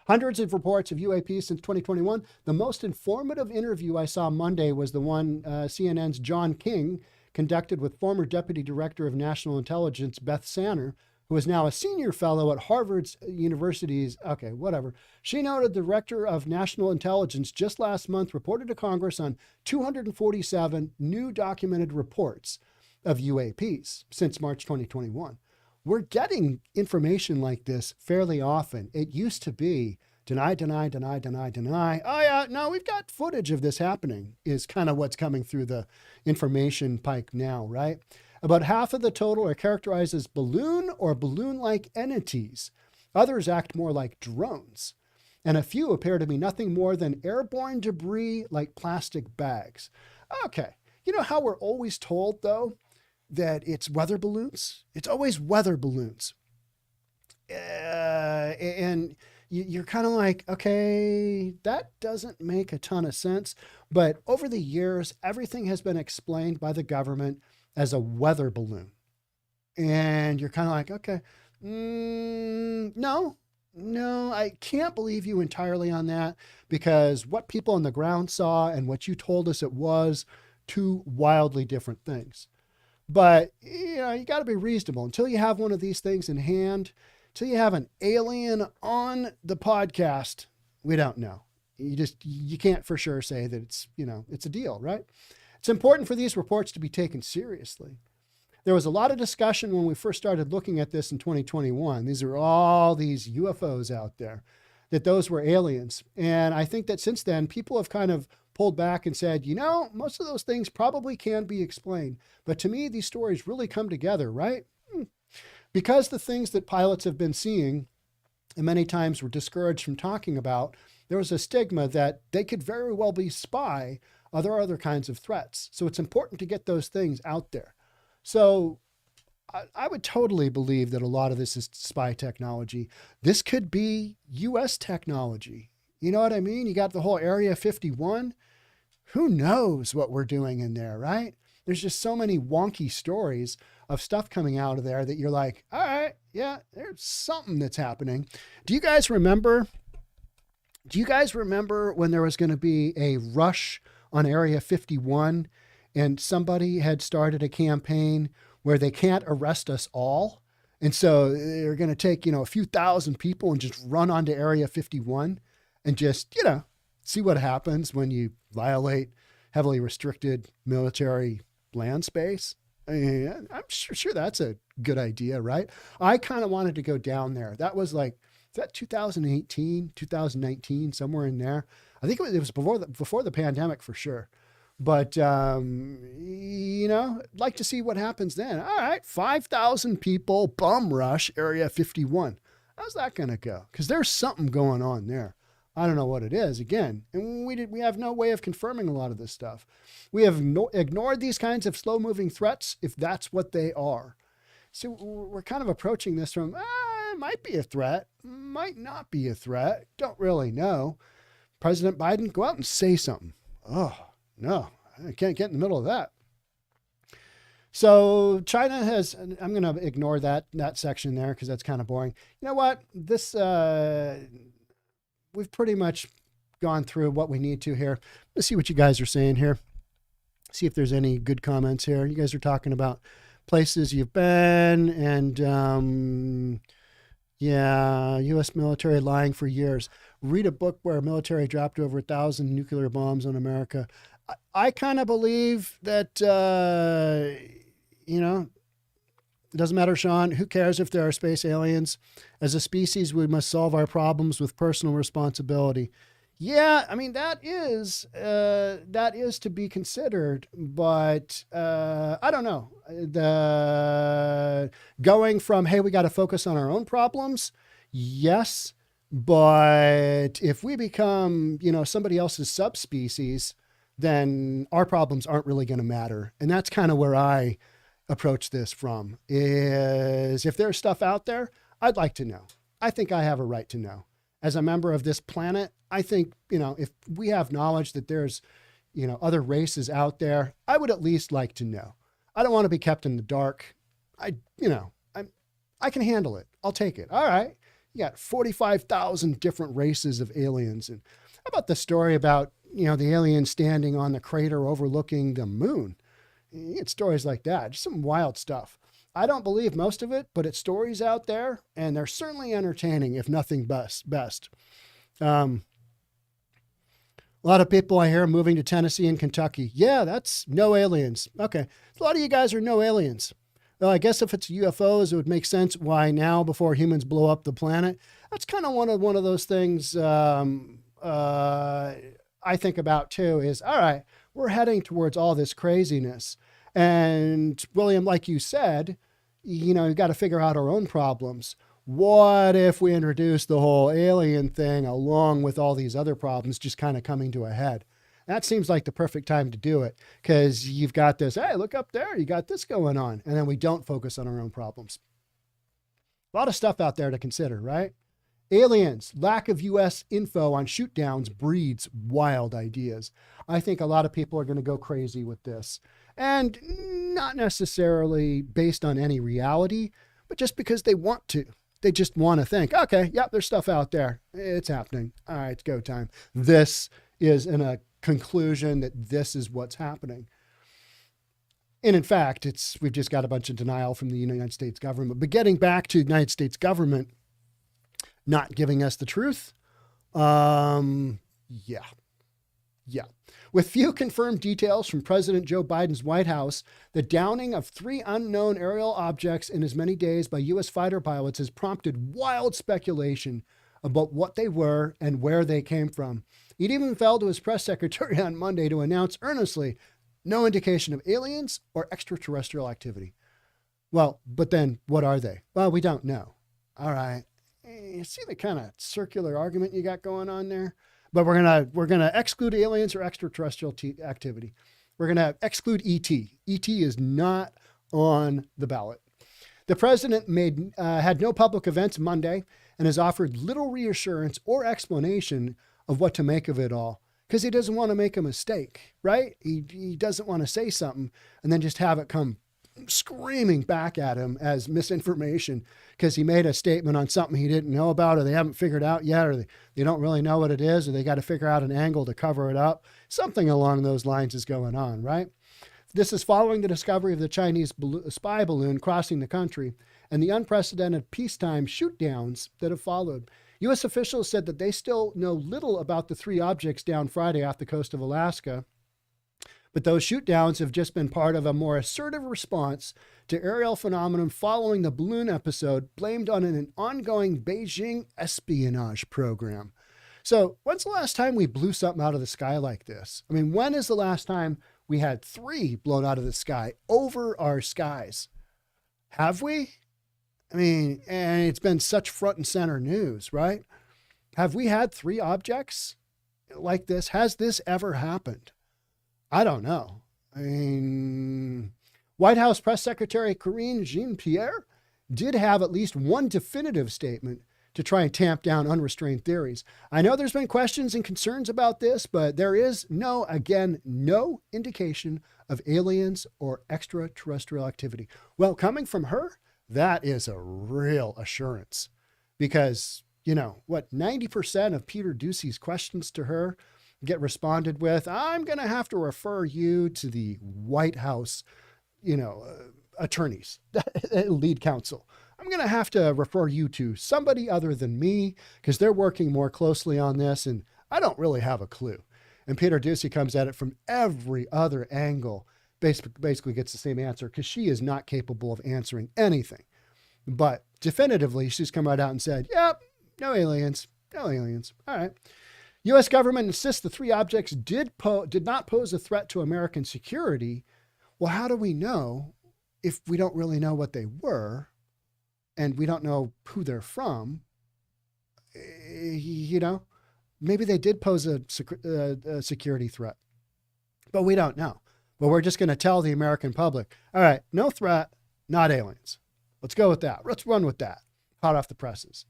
Hundreds of reports of UAPs since 2021. The most informative interview I saw Monday was the one CNN's John King conducted with former Deputy Director of National Intelligence, Beth Sanner, who is now a senior fellow at Harvard's University's, okay, whatever. She noted the Director of National Intelligence just last month reported to Congress on 247 new documented reports of UAPs since March 2021. We're getting information like this fairly often. It used to be deny, deny, deny, deny, deny. Oh yeah, no, we've got footage of this happening is kind of what's coming through the information pike now, right? About half of the total are characterized as balloon or balloon-like entities. Others act more like drones. And a few appear to be nothing more than airborne debris like plastic bags. Okay, you know how we're always told, though, that it's weather balloons? It's always weather balloons. And you're kind of like, okay, that doesn't make a ton of sense. But over the years, everything has been explained by the government as a weather balloon. And you're kind of like, okay, no, I can't believe you entirely on that because what people on the ground saw and what you told us it was two wildly different things. But, you got to be reasonable until you have one of these things in hand, until you have an alien on the podcast. We don't know. You can't for sure say that it's a deal, right? It's important for these reports to be taken seriously. There was a lot of discussion when we first started looking at this in 2021. These are all these UFOs out there, that those were aliens. And I think that since then, people have kind of pulled back and said, most of those things probably can be explained. But to me, these stories really come together, right? Because the things that pilots have been seeing and many times were discouraged from talking about, there was a stigma that they could very well be spy. There are other kinds of threats. So it's important to get those things out there. So I would totally believe that a lot of this is spy technology. This could be U.S. technology. You know what I mean? You got the whole Area 51. Who knows what we're doing in there, right? There's just so many wonky stories of stuff coming out of there that you're like, all right, yeah, there's something that's happening. Do you guys remember when there was going to be a rush on Area 51 and somebody had started a campaign where they can't arrest us all? And so they're going to take, a few thousand people and just run onto Area 51 and just, see what happens when you violate heavily restricted military land space. I'm sure that's a good idea, right? I kind of wanted to go down there. That was like, is that 2018, 2019, somewhere in there? I think it was before the pandemic for sure. But, like to see what happens then. All right, 5,000 people, bum rush, Area 51. How's that going to go? Because there's something going on there. I don't know what it is, again. And we have no way of confirming a lot of this stuff. We have ignored these kinds of slow-moving threats if that's what they are. So we're kind of approaching this from, it might be a threat, might not be a threat, don't really know. President Biden, go out and say something. Oh, no, I can't get in the middle of that. So China has, I'm going to ignore that section there because that's kind of boring. You know what? This, we've pretty much gone through what we need to here. Let's see what you guys are saying here. See if there's any good comments here. You guys are talking about places you've been and, yeah, U.S. military lying for years. Read a book where military dropped over 1,000 nuclear bombs on America. I kind of believe that, It doesn't matter, Sean. Who cares if there are space aliens? As a species, we must solve our problems with personal responsibility. Yeah, I mean, that is to be considered, but I don't know. Going from, hey, we got to focus on our own problems. Yes, but if we become, somebody else's subspecies, then our problems aren't really going to matter. And that's kind of where I approach this from, is if there's stuff out there, I'd like to know. I think I have a right to know. As a member of this planet, I think, if we have knowledge that there's, other races out there, I would at least like to know. I don't want to be kept in the dark. I can handle it. I'll take it. All right. You got 45,000 different races of aliens. And how about the story about, the alien standing on the crater overlooking the moon? You get stories like that, just some wild stuff. I don't believe most of it, but it's stories out there, and they're certainly entertaining, if nothing best. A lot of people I hear moving to Tennessee and Kentucky. Yeah, that's no aliens. Okay. A lot of you guys are no aliens. Well, I guess if it's UFOs, it would make sense why now before humans blow up the planet. That's kind of one of those things I think about too is, all right, we're heading towards all this craziness. And William, like you said, you've got to figure out our own problems. What if we introduce the whole alien thing along with all these other problems just kind of coming to a head? That seems like the perfect time to do it, because you've got this, hey, look up there, you got this going on. And then we don't focus on our own problems. A lot of stuff out there to consider, right? Aliens, lack of U.S. info on shoot downs breeds wild ideas. I think a lot of people are going to go crazy with this. And not necessarily based on any reality, but just because they want to. They just want to think, okay, yep, there's stuff out there. It's happening. All right, it's go time. This is in a conclusion that this is what's happening. And in fact, we've just got a bunch of denial from the United States government. But getting back to the United States government not giving us the truth, yeah. With few confirmed details from President Joe Biden's White House, the downing of 3 unknown aerial objects in as many days by U.S. fighter pilots has prompted wild speculation about what they were and where they came from. It even fell to his press secretary on Monday to announce earnestly no indication of aliens or extraterrestrial activity. Well, but then what are they? Well, we don't know. All right. You see the kind of circular argument you got going on there? But we're gonna exclude aliens or extraterrestrial activity. We're gonna exclude ET. ET is not on the ballot. The president had no public events Monday and has offered little reassurance or explanation of what to make of it all, because he doesn't want to make a mistake, right? He doesn't want to say something and then just have it come screaming back at him as misinformation because he made a statement on something he didn't know about, or they haven't figured out yet, or they don't really know what it is, or they got to figure out an angle to cover it up. Something along those lines is going on, right? This is following the discovery of the Chinese spy balloon crossing the country and the unprecedented peacetime shoot downs that have followed. U.S. officials said that they still know little about the 3 objects down Friday off the coast of Alaska, but those shoot downs have just been part of a more assertive response to aerial phenomenon following the balloon episode blamed on an ongoing Beijing espionage program. So when's the last time we blew something out of the sky like this? I mean, when is the last time we had 3 blown out of the sky over our skies? Have we? I mean, and it's been such front and center news, right? Have we had 3 objects like this? Has this ever happened? I don't know. I mean, White House Press Secretary Karine Jean-Pierre did have at least one definitive statement to try and tamp down unrestrained theories. I know there's been questions and concerns about this, but there is no indication of aliens or extraterrestrial activity. Well, coming from her, that is a real assurance, because, 90% of Peter Doocy's questions to her get responded with, I'm going to have to refer you to the White House, attorneys, lead counsel. I'm going to have to refer you to somebody other than me because they're working more closely on this, and I don't really have a clue. And Peter Doocy comes at it from every other angle basically gets the same answer because she is not capable of answering anything. But definitively, she's come right out and said, yep, no aliens, no aliens. All right. U.S. government insists the three objects did not pose a threat to American security. Well, how do we know if we don't really know what they were and we don't know who they're from? You know, maybe they did pose a security threat, but we don't know. But we're just going to tell the American public, all right, no threat, not aliens. Let's go with that. Let's run with that. Hot off the presses.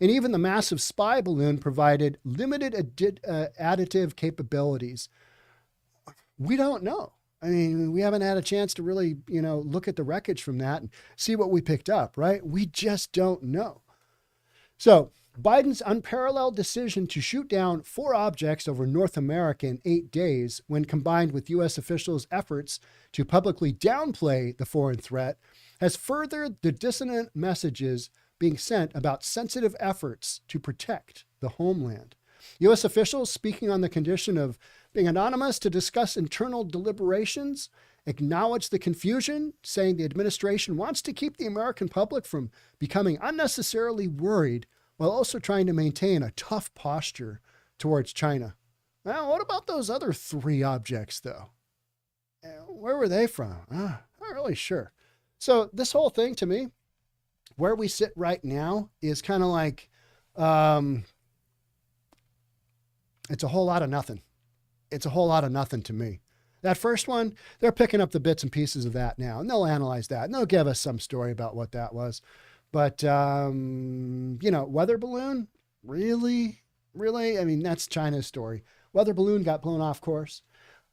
And even the massive spy balloon provided limited additive capabilities. We don't know. I mean, we haven't had a chance to really, look at the wreckage from that and see what we picked up, right? We just don't know. So Biden's unparalleled decision to shoot down 4 objects over North America in 8 days, when combined with U.S. officials' efforts to publicly downplay the foreign threat, has furthered the dissonant messages being sent about sensitive efforts to protect the homeland. U.S. officials, speaking on the condition of being anonymous to discuss internal deliberations, acknowledged the confusion, saying the administration wants to keep the American public from becoming unnecessarily worried, while also trying to maintain a tough posture towards China. Now, what about those other 3 objects, though? Where were they from? Not really sure. So this whole thing, to me, where we sit right now is kind of like, it's a whole lot of nothing. It's a whole lot of nothing to me. That first one, they're picking up the bits and pieces of that now, and they'll analyze that, and they'll give us some story about what that was. But, weather balloon, really? I mean, that's China's story. Weather balloon got blown off course.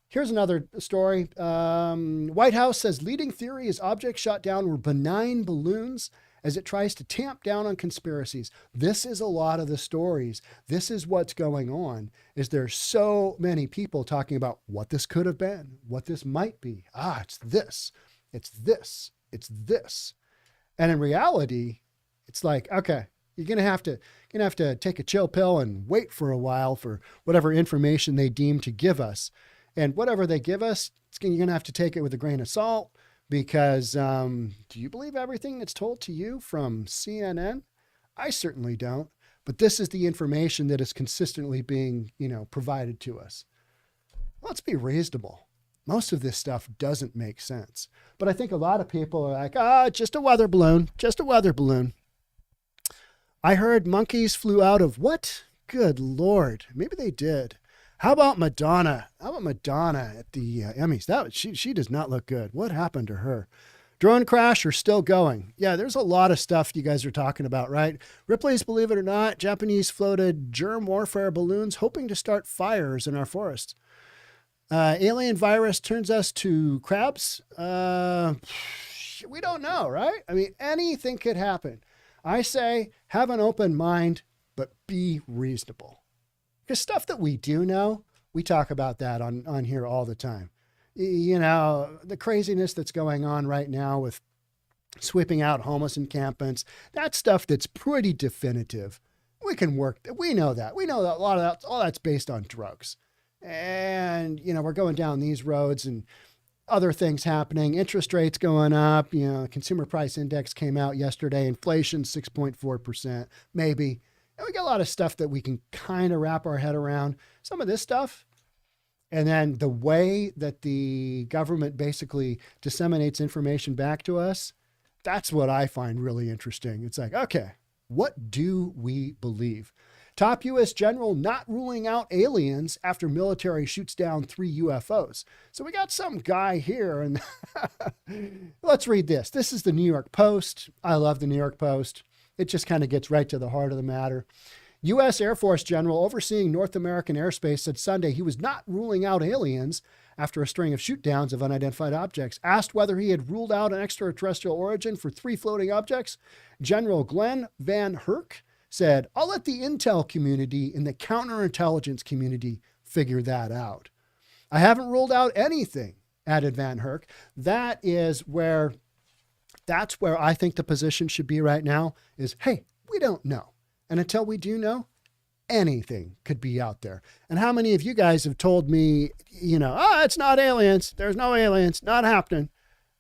Here's another story. White House says leading theory is objects shot down were benign balloons as it tries to tamp down on conspiracies. This is a lot of the stories. This is what's going on, is there's so many people talking about what this could have been, what this might be. It's this, it's this, it's this. And in reality, it's like, okay, you're going to have to take a chill pill and wait for a while for whatever information they deem to give us. And whatever they give us, you're going to have to take it with a grain of salt, because do you believe everything that's told to you from CNN? I certainly don't. But this is the information that is consistently being, provided to us. Let's be reasonable. Most of this stuff doesn't make sense. But I think a lot of people are like, just a weather balloon, just a weather balloon. I heard monkeys flew out of what? Good Lord. Maybe they did. How about Madonna? How about Madonna at the Emmys? She does not look good. What happened to her? Drone crash are still going. Yeah, there's a lot of stuff you guys are talking about, right? Ripley's Believe It or Not, Japanese floated germ warfare balloons hoping to start fires in our forests. Alien virus turns us to crabs. We don't know, right? I mean, anything could happen. I say have an open mind, but be reasonable. Because stuff that we do know, we talk about that on here all the time. The craziness that's going on right now with sweeping out homeless encampments, that's stuff that's pretty definitive. We can work. We know that. We know that a lot of that, all that's based on drugs. And, we're going down these roads and other things happening. Interest rates going up. Consumer price index came out yesterday. Inflation 6.4%, maybe. And we got a lot of stuff that we can kind of wrap our head around. Some of this stuff. And then the way that the government basically disseminates information back to us, that's what I find really interesting. It's like, okay, what do we believe? Top U.S. general not ruling out aliens after military shoots down 3 UFOs. So we got some guy here, and let's read this. This is the New York Post. I love the New York Post. It just kind of gets right to the heart of the matter. U.S. Air Force general overseeing North American airspace said Sunday he was not ruling out aliens after a string of shoot downs of unidentified objects. Asked whether he had ruled out an extraterrestrial origin for 3 floating objects, General Glenn Van Herk said, I'll let the intel community and the counterintelligence community figure that out. I haven't ruled out anything, added Van Herk. That's where I think the position should be right now is, hey, we don't know. And until we do know, anything could be out there. And how many of you guys have told me, it's not aliens. There's no aliens. Not happening.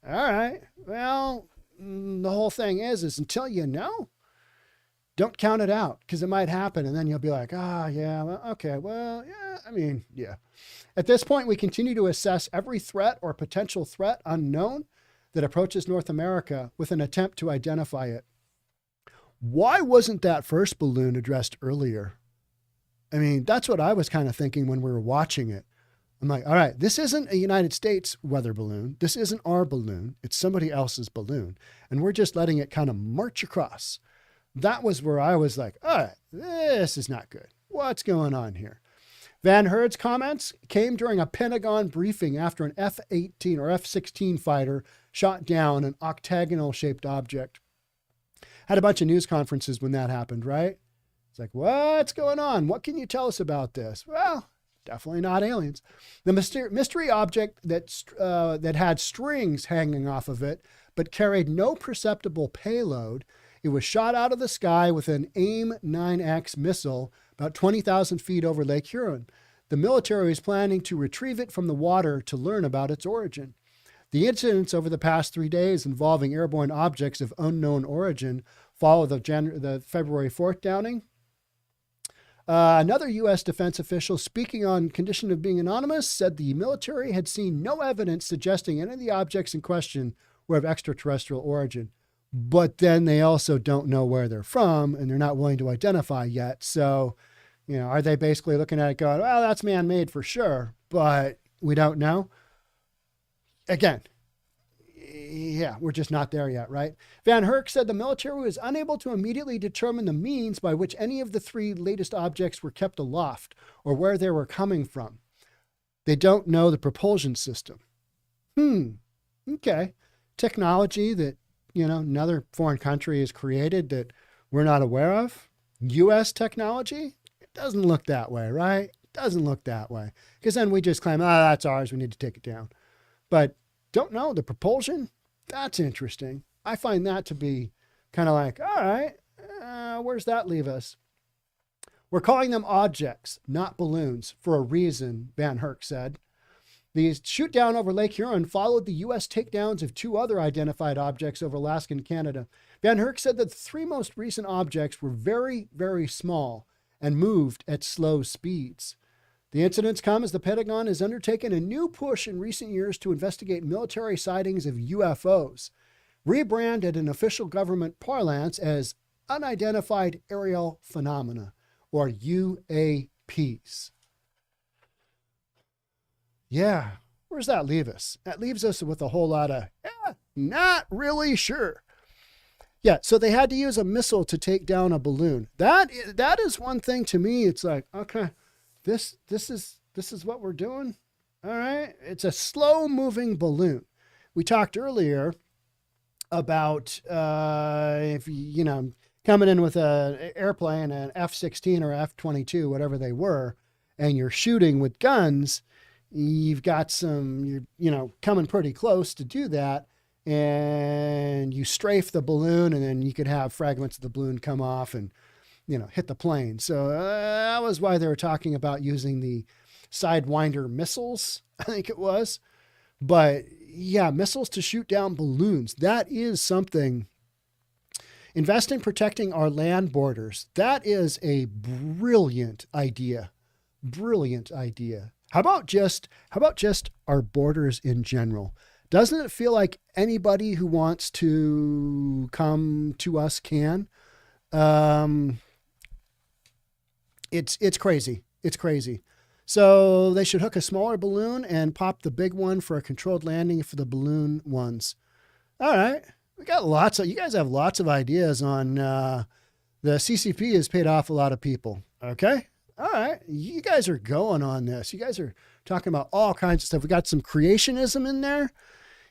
All right. Well, the whole thing is until you know, don't count it out, because it might happen. And then you'll be like, yeah, well, okay. Well, yeah. At this point, we continue to assess every threat or potential threat unknown that approaches North America with an attempt to identify it. Why wasn't that first balloon addressed earlier? I mean, that's what I was kind of thinking when we were watching it. I'm like, all right, this isn't a United States weather balloon. This isn't our balloon. It's somebody else's balloon. And we're just letting it kind of march across. That was where I was like, all right, this is not good. What's going on here? Van Herd's comments came during a Pentagon briefing after an F-18 or F-16 fighter shot down an octagonal-shaped object. Had a bunch of news conferences when that happened, right? It's like, what's going on? What can you tell us about this? Well, definitely not aliens. The mystery object that had strings hanging off of it, but carried no perceptible payload. It was shot out of the sky with an AIM-9X missile about 20,000 feet over Lake Huron. The military is planning to retrieve it from the water to learn about its origin. The incidents over the past 3 days involving airborne objects of unknown origin follow the February 4th downing. Another U.S. defense official, speaking on condition of being anonymous, said the military had seen no evidence suggesting any of the objects in question were of extraterrestrial origin. But then they also don't know where they're from, and they're not willing to identify yet. So, are they basically looking at it going, well, that's man-made for sure, but we don't know? Again, yeah, we're just not there yet, right? Van Herk said the military was unable to immediately determine the means by which any of the 3 latest objects were kept aloft or where they were coming from. They don't know the propulsion system. Okay. Technology that, another foreign country has created that we're not aware of. U.S. technology? It doesn't look that way, right? It doesn't look that way. Because then we just claim, that's ours. We need to take it down. But don't know the propulsion. That's interesting. I find that to be kind of like, all right, where's that leave us? We're calling them objects, not balloons, for a reason, Van Herk said. The shoot down over Lake Huron followed the U.S. takedowns of 2 other identified objects over Alaska and Canada. Van Herk said that the 3 most recent objects were very, very small and moved at slow speeds. The incidents come as the Pentagon has undertaken a new push in recent years to investigate military sightings of UFOs, rebranded in official government parlance as unidentified aerial phenomena, or UAPs. Yeah, where does that leave us? That leaves us with a whole lot of, not really sure. Yeah, so they had to use a missile to take down a balloon. That is one thing to me. It's like, okay, this is what we're doing. All right. It's a slow moving balloon. We talked earlier about, if coming in with an airplane, an F-16 or F-22, whatever they were, and you're shooting with guns, you've got you're coming pretty close to do that. And you strafe the balloon, and then you could have fragments of the balloon come off and, hit the plane. So that was why they were talking about using the Sidewinder missiles, I think it was. But yeah, missiles to shoot down balloons. That is something. Invest in protecting our land borders. That is a brilliant idea. Brilliant idea. How about just our borders in general? Doesn't it feel like anybody who wants to come to us can? It's crazy. It's crazy. So they should hook a smaller balloon and pop the big one for a controlled landing for the balloon ones. All right. We got you guys have lots of ideas on, the CCP has paid off a lot of people. Okay. All right. You guys are going on this. You guys are talking about all kinds of stuff. We got some creationism in there.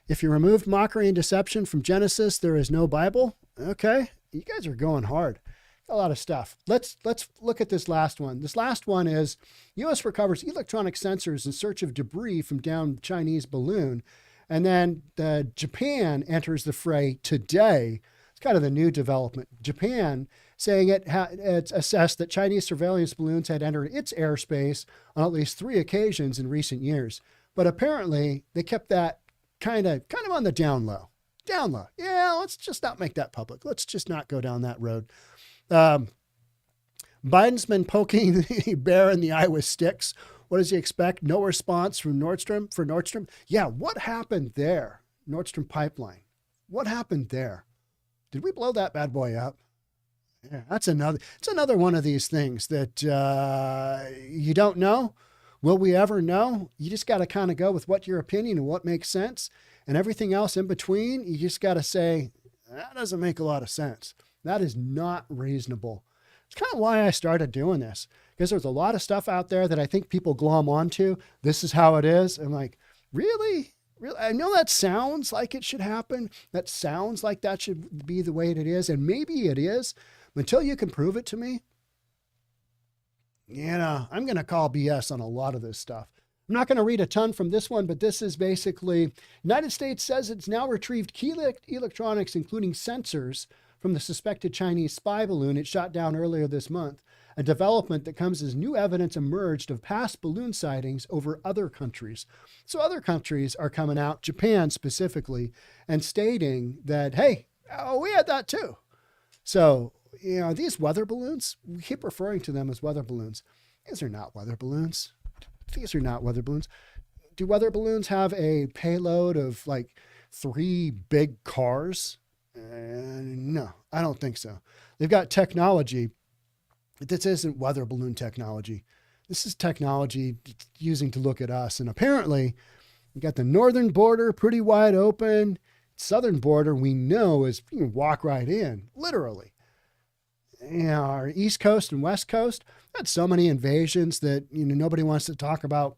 If you removed mockery and deception from Genesis, there is no Bible. Okay. You guys are going hard. A lot of stuff. Let's look at this last one. This last one is U.S. recovers electronic sensors in search of debris from downed Chinese balloon. And then Japan enters the fray today. It's kind of the new development. Japan saying it's assessed that Chinese surveillance balloons had entered its airspace on at least 3 occasions in recent years. But apparently they kept that kind of on the down low. Down low. Yeah, let's just not make that public. Let's just not go down that road. Biden's been poking the bear in the eye with sticks. What does he expect? No response from Nordstrom. Yeah, what happened there? Nord Stream pipeline. What happened there? Did we blow that bad boy up? Yeah, it's another one of these things that you don't know. Will we ever know? You just got to kind of go with what your opinion and what makes sense. And everything else in between, you just got to say, that doesn't make a lot of sense. That is not reasonable. It's kind of why I started doing this, because there's a lot of stuff out there that I think people glom onto. This is how it is. I'm like, really? Really? I know that sounds like it should happen. That sounds like that should be the way it is. And maybe it is. But until you can prove it to me, I'm going to call BS on a lot of this stuff. I'm not going to read a ton from this one, but this is basically, United States says it's now retrieved key electronics, including sensors, from the suspected Chinese spy balloon it shot down earlier this month, a development that comes as new evidence emerged of past balloon sightings over other countries. So other countries are coming out, Japan specifically, and stating that, hey, we had that too. So, these weather balloons, we keep referring to them as weather balloons. These are not weather balloons. These are not weather balloons. Do weather balloons have a payload of like 3 big cars? No, I don't think so. They've got technology. This isn't weather balloon technology. This is technology using to look at us. And apparently, you got the northern border pretty wide open. Southern border, we know, is you can walk right in, literally. Our East Coast and West Coast had so many invasions that nobody wants to talk about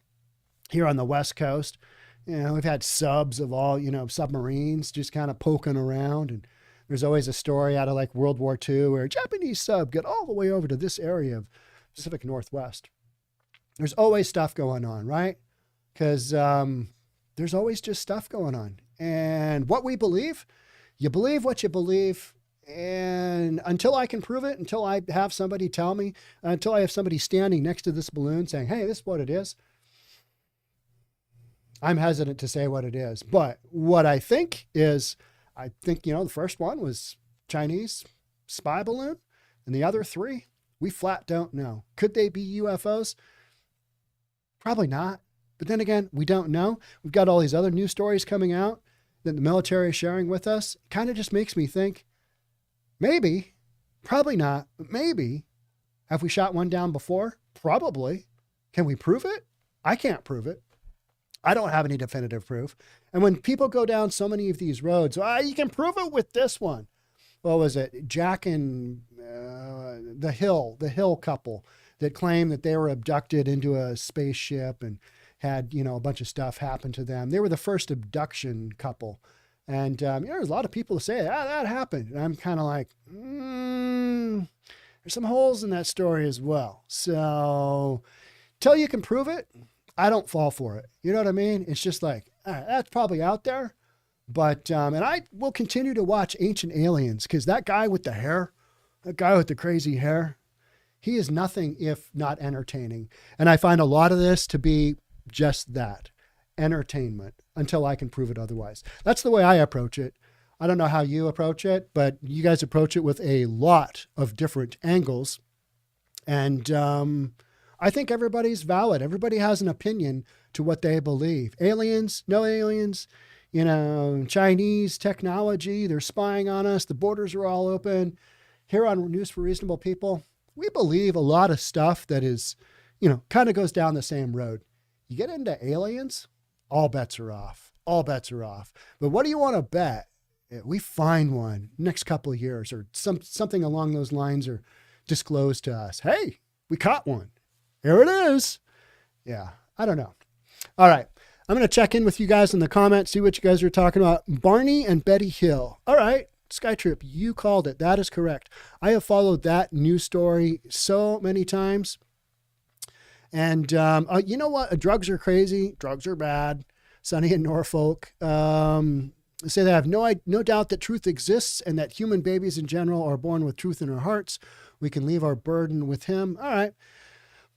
here on the West Coast. We've had subs of all, submarines just kind of poking around. And there's always a story out of like World War II where a Japanese sub got all the way over to this area of Pacific Northwest. There's always stuff going on, right? Because there's always just stuff going on. And what we believe, you believe what you believe. And until I can prove it, until I have somebody tell me, until I have somebody standing next to this balloon saying, hey, this is what it is, I'm hesitant to say what it is. But what I think is, the first one was Chinese spy balloon, and the other 3, we flat don't know. Could they be UFOs? Probably not. But then again, we don't know. We've got all these other news stories coming out that the military is sharing with us. It kind of just makes me think, maybe, probably not, but maybe. Have we shot one down before? Probably. Can we prove it? I can't prove it. I don't have any definitive proof. And when people go down so many of these roads, you can prove it with this one. What was it? Jack and the Hill couple that claimed that they were abducted into a spaceship and had, a bunch of stuff happen to them. They were the first abduction couple. And, there's a lot of people who say, that happened. And I'm kind of like, there's some holes in that story as well. So till you can prove it, I don't fall for it. You know what I mean? It's just like, that's probably out there. But, and I will continue to watch Ancient Aliens because that guy with the hair, that guy with the crazy hair, he is nothing if not entertaining. And I find a lot of this to be just that, entertainment, until I can prove it otherwise. That's the way I approach it. I don't know how you approach it, but you guys approach it with a lot of different angles. And I think everybody's valid. Everybody has an opinion to what they believe. Aliens, no aliens, Chinese technology, they're spying on us. The borders are all open. Here on News for Reasonable People, we believe a lot of stuff that is, kind of goes down the same road. You get into aliens, all bets are off. All bets are off. But what do you want to bet? We find one next couple of years or something along those lines are disclosed to us. Hey, we caught one. Here it is. Yeah, I don't know. All right. I'm going to check in with you guys in the comments, see what you guys are talking about. Barney and Betty Hill. All right. Skytrip, you called it. That is correct. I have followed that news story so many times. And you know what? Drugs are crazy. Drugs are bad. Sunny in Norfolk. say they have no doubt that truth exists and that human babies in general are born with truth in our hearts. We can leave our burden with him. All right.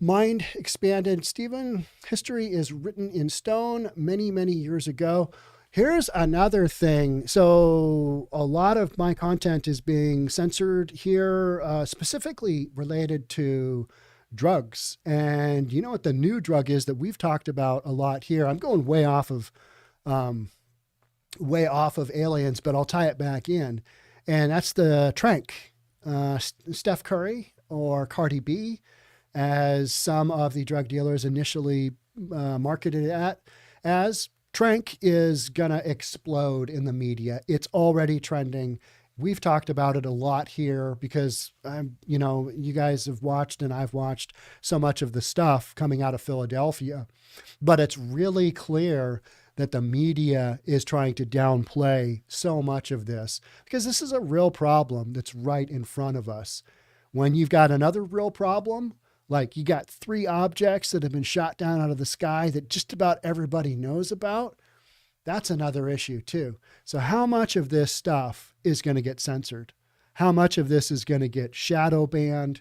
Mind expanded. Stephen, history is written in stone many, many years ago. Here's another thing. So a lot of my content is being censored here, specifically related to drugs. And you know what the new drug is that we've talked about a lot here? I'm going way off of aliens, but I'll tie it back in. And that's the trank. Steph Curry or Cardi B, as some of the drug dealers initially marketed it as. Trank is going to explode in the media. It's already trending. We've talked about it a lot here because, you guys have watched and I've watched so much of the stuff coming out of Philadelphia. But it's really clear that the media is trying to downplay so much of this because this is a real problem that's right in front of us. When you've got another real problem, like you got 3 objects that have been shot down out of the sky that just about everybody knows about, that's another issue too. So how much of this stuff is going to get censored? How much of this is going to get shadow banned?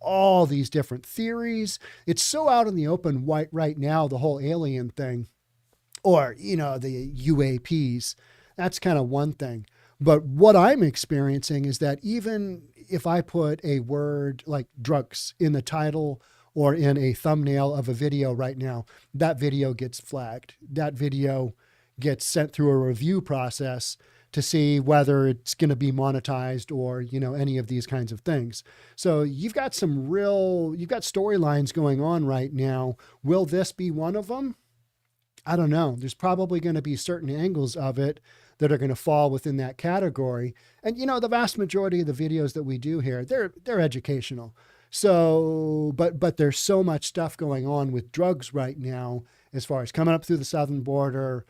All these different theories. It's so out in the open right now, the whole alien thing, or, the UAPs. That's kind of one thing. But what I'm experiencing is that even if I put a word like drugs in the title or in a thumbnail of a video right now, that video gets flagged. That video gets sent through a review process to see whether it's going to be monetized or, any of these kinds of things. So you've got storylines going on right now. Will this be one of them? I don't know. There's probably going to be certain angles of it that are going to fall within that category. And, the vast majority of the videos that we do here, they're educational. So, but there's so much stuff going on with drugs right now, as far as coming up through the southern border,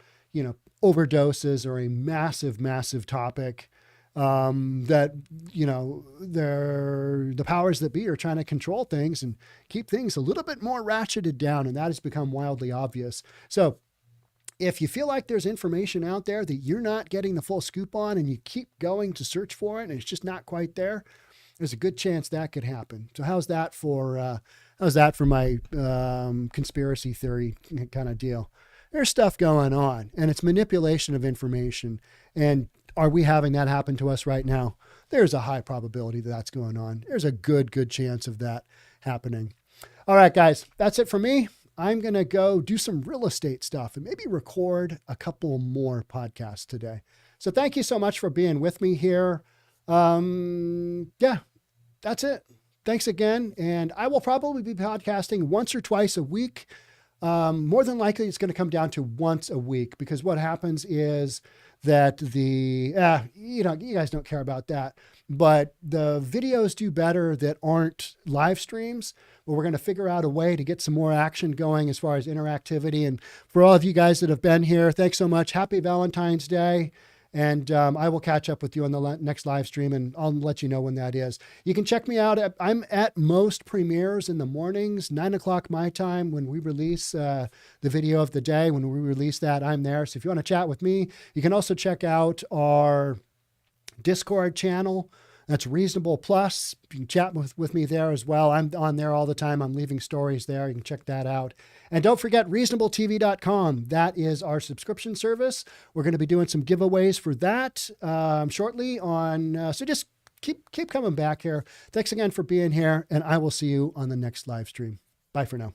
overdoses are a massive, massive topic, that, the powers that be are trying to control things and keep things a little bit more ratcheted down. And that has become wildly obvious. So if you feel like there's information out there that you're not getting the full scoop on and you keep going to search for it and it's just not quite there, there's a good chance that could happen. So how's that for my conspiracy theory kind of deal? There's stuff going on and it's manipulation of information. And are we having that happen to us right now? There's a high probability that that's going on. There's a good chance of that happening. All right, guys, that's it for me. I'm going to go do some real estate stuff and maybe record a couple more podcasts today. So thank you so much for being with me here. Yeah, that's it. Thanks again. And I will probably be podcasting once or twice a week. More than likely, it's going to come down to once a week because what happens is that you guys don't care about that, but the videos do better that aren't live streams, but we're going to figure out a way to get some more action going as far as interactivity. And for all of you guys that have been here, thanks so much. Happy Valentine's Day. And I will catch up with you on the next live stream and I'll let you know when that is. You can check me out. I'm at most premieres in the mornings, 9:00 my time when we release the video of the day. When we release that, I'm there. So if you want to chat with me, you can also check out our Discord channel. That's Reasonable Plus. You can chat with me there as well. I'm on there all the time. I'm leaving stories there. You can check that out. And don't forget reasonabletv.com. That is our subscription service. We're going to be doing some giveaways for that shortly on. So just keep coming back here. Thanks again for being here. And I will see you on the next live stream. Bye for now.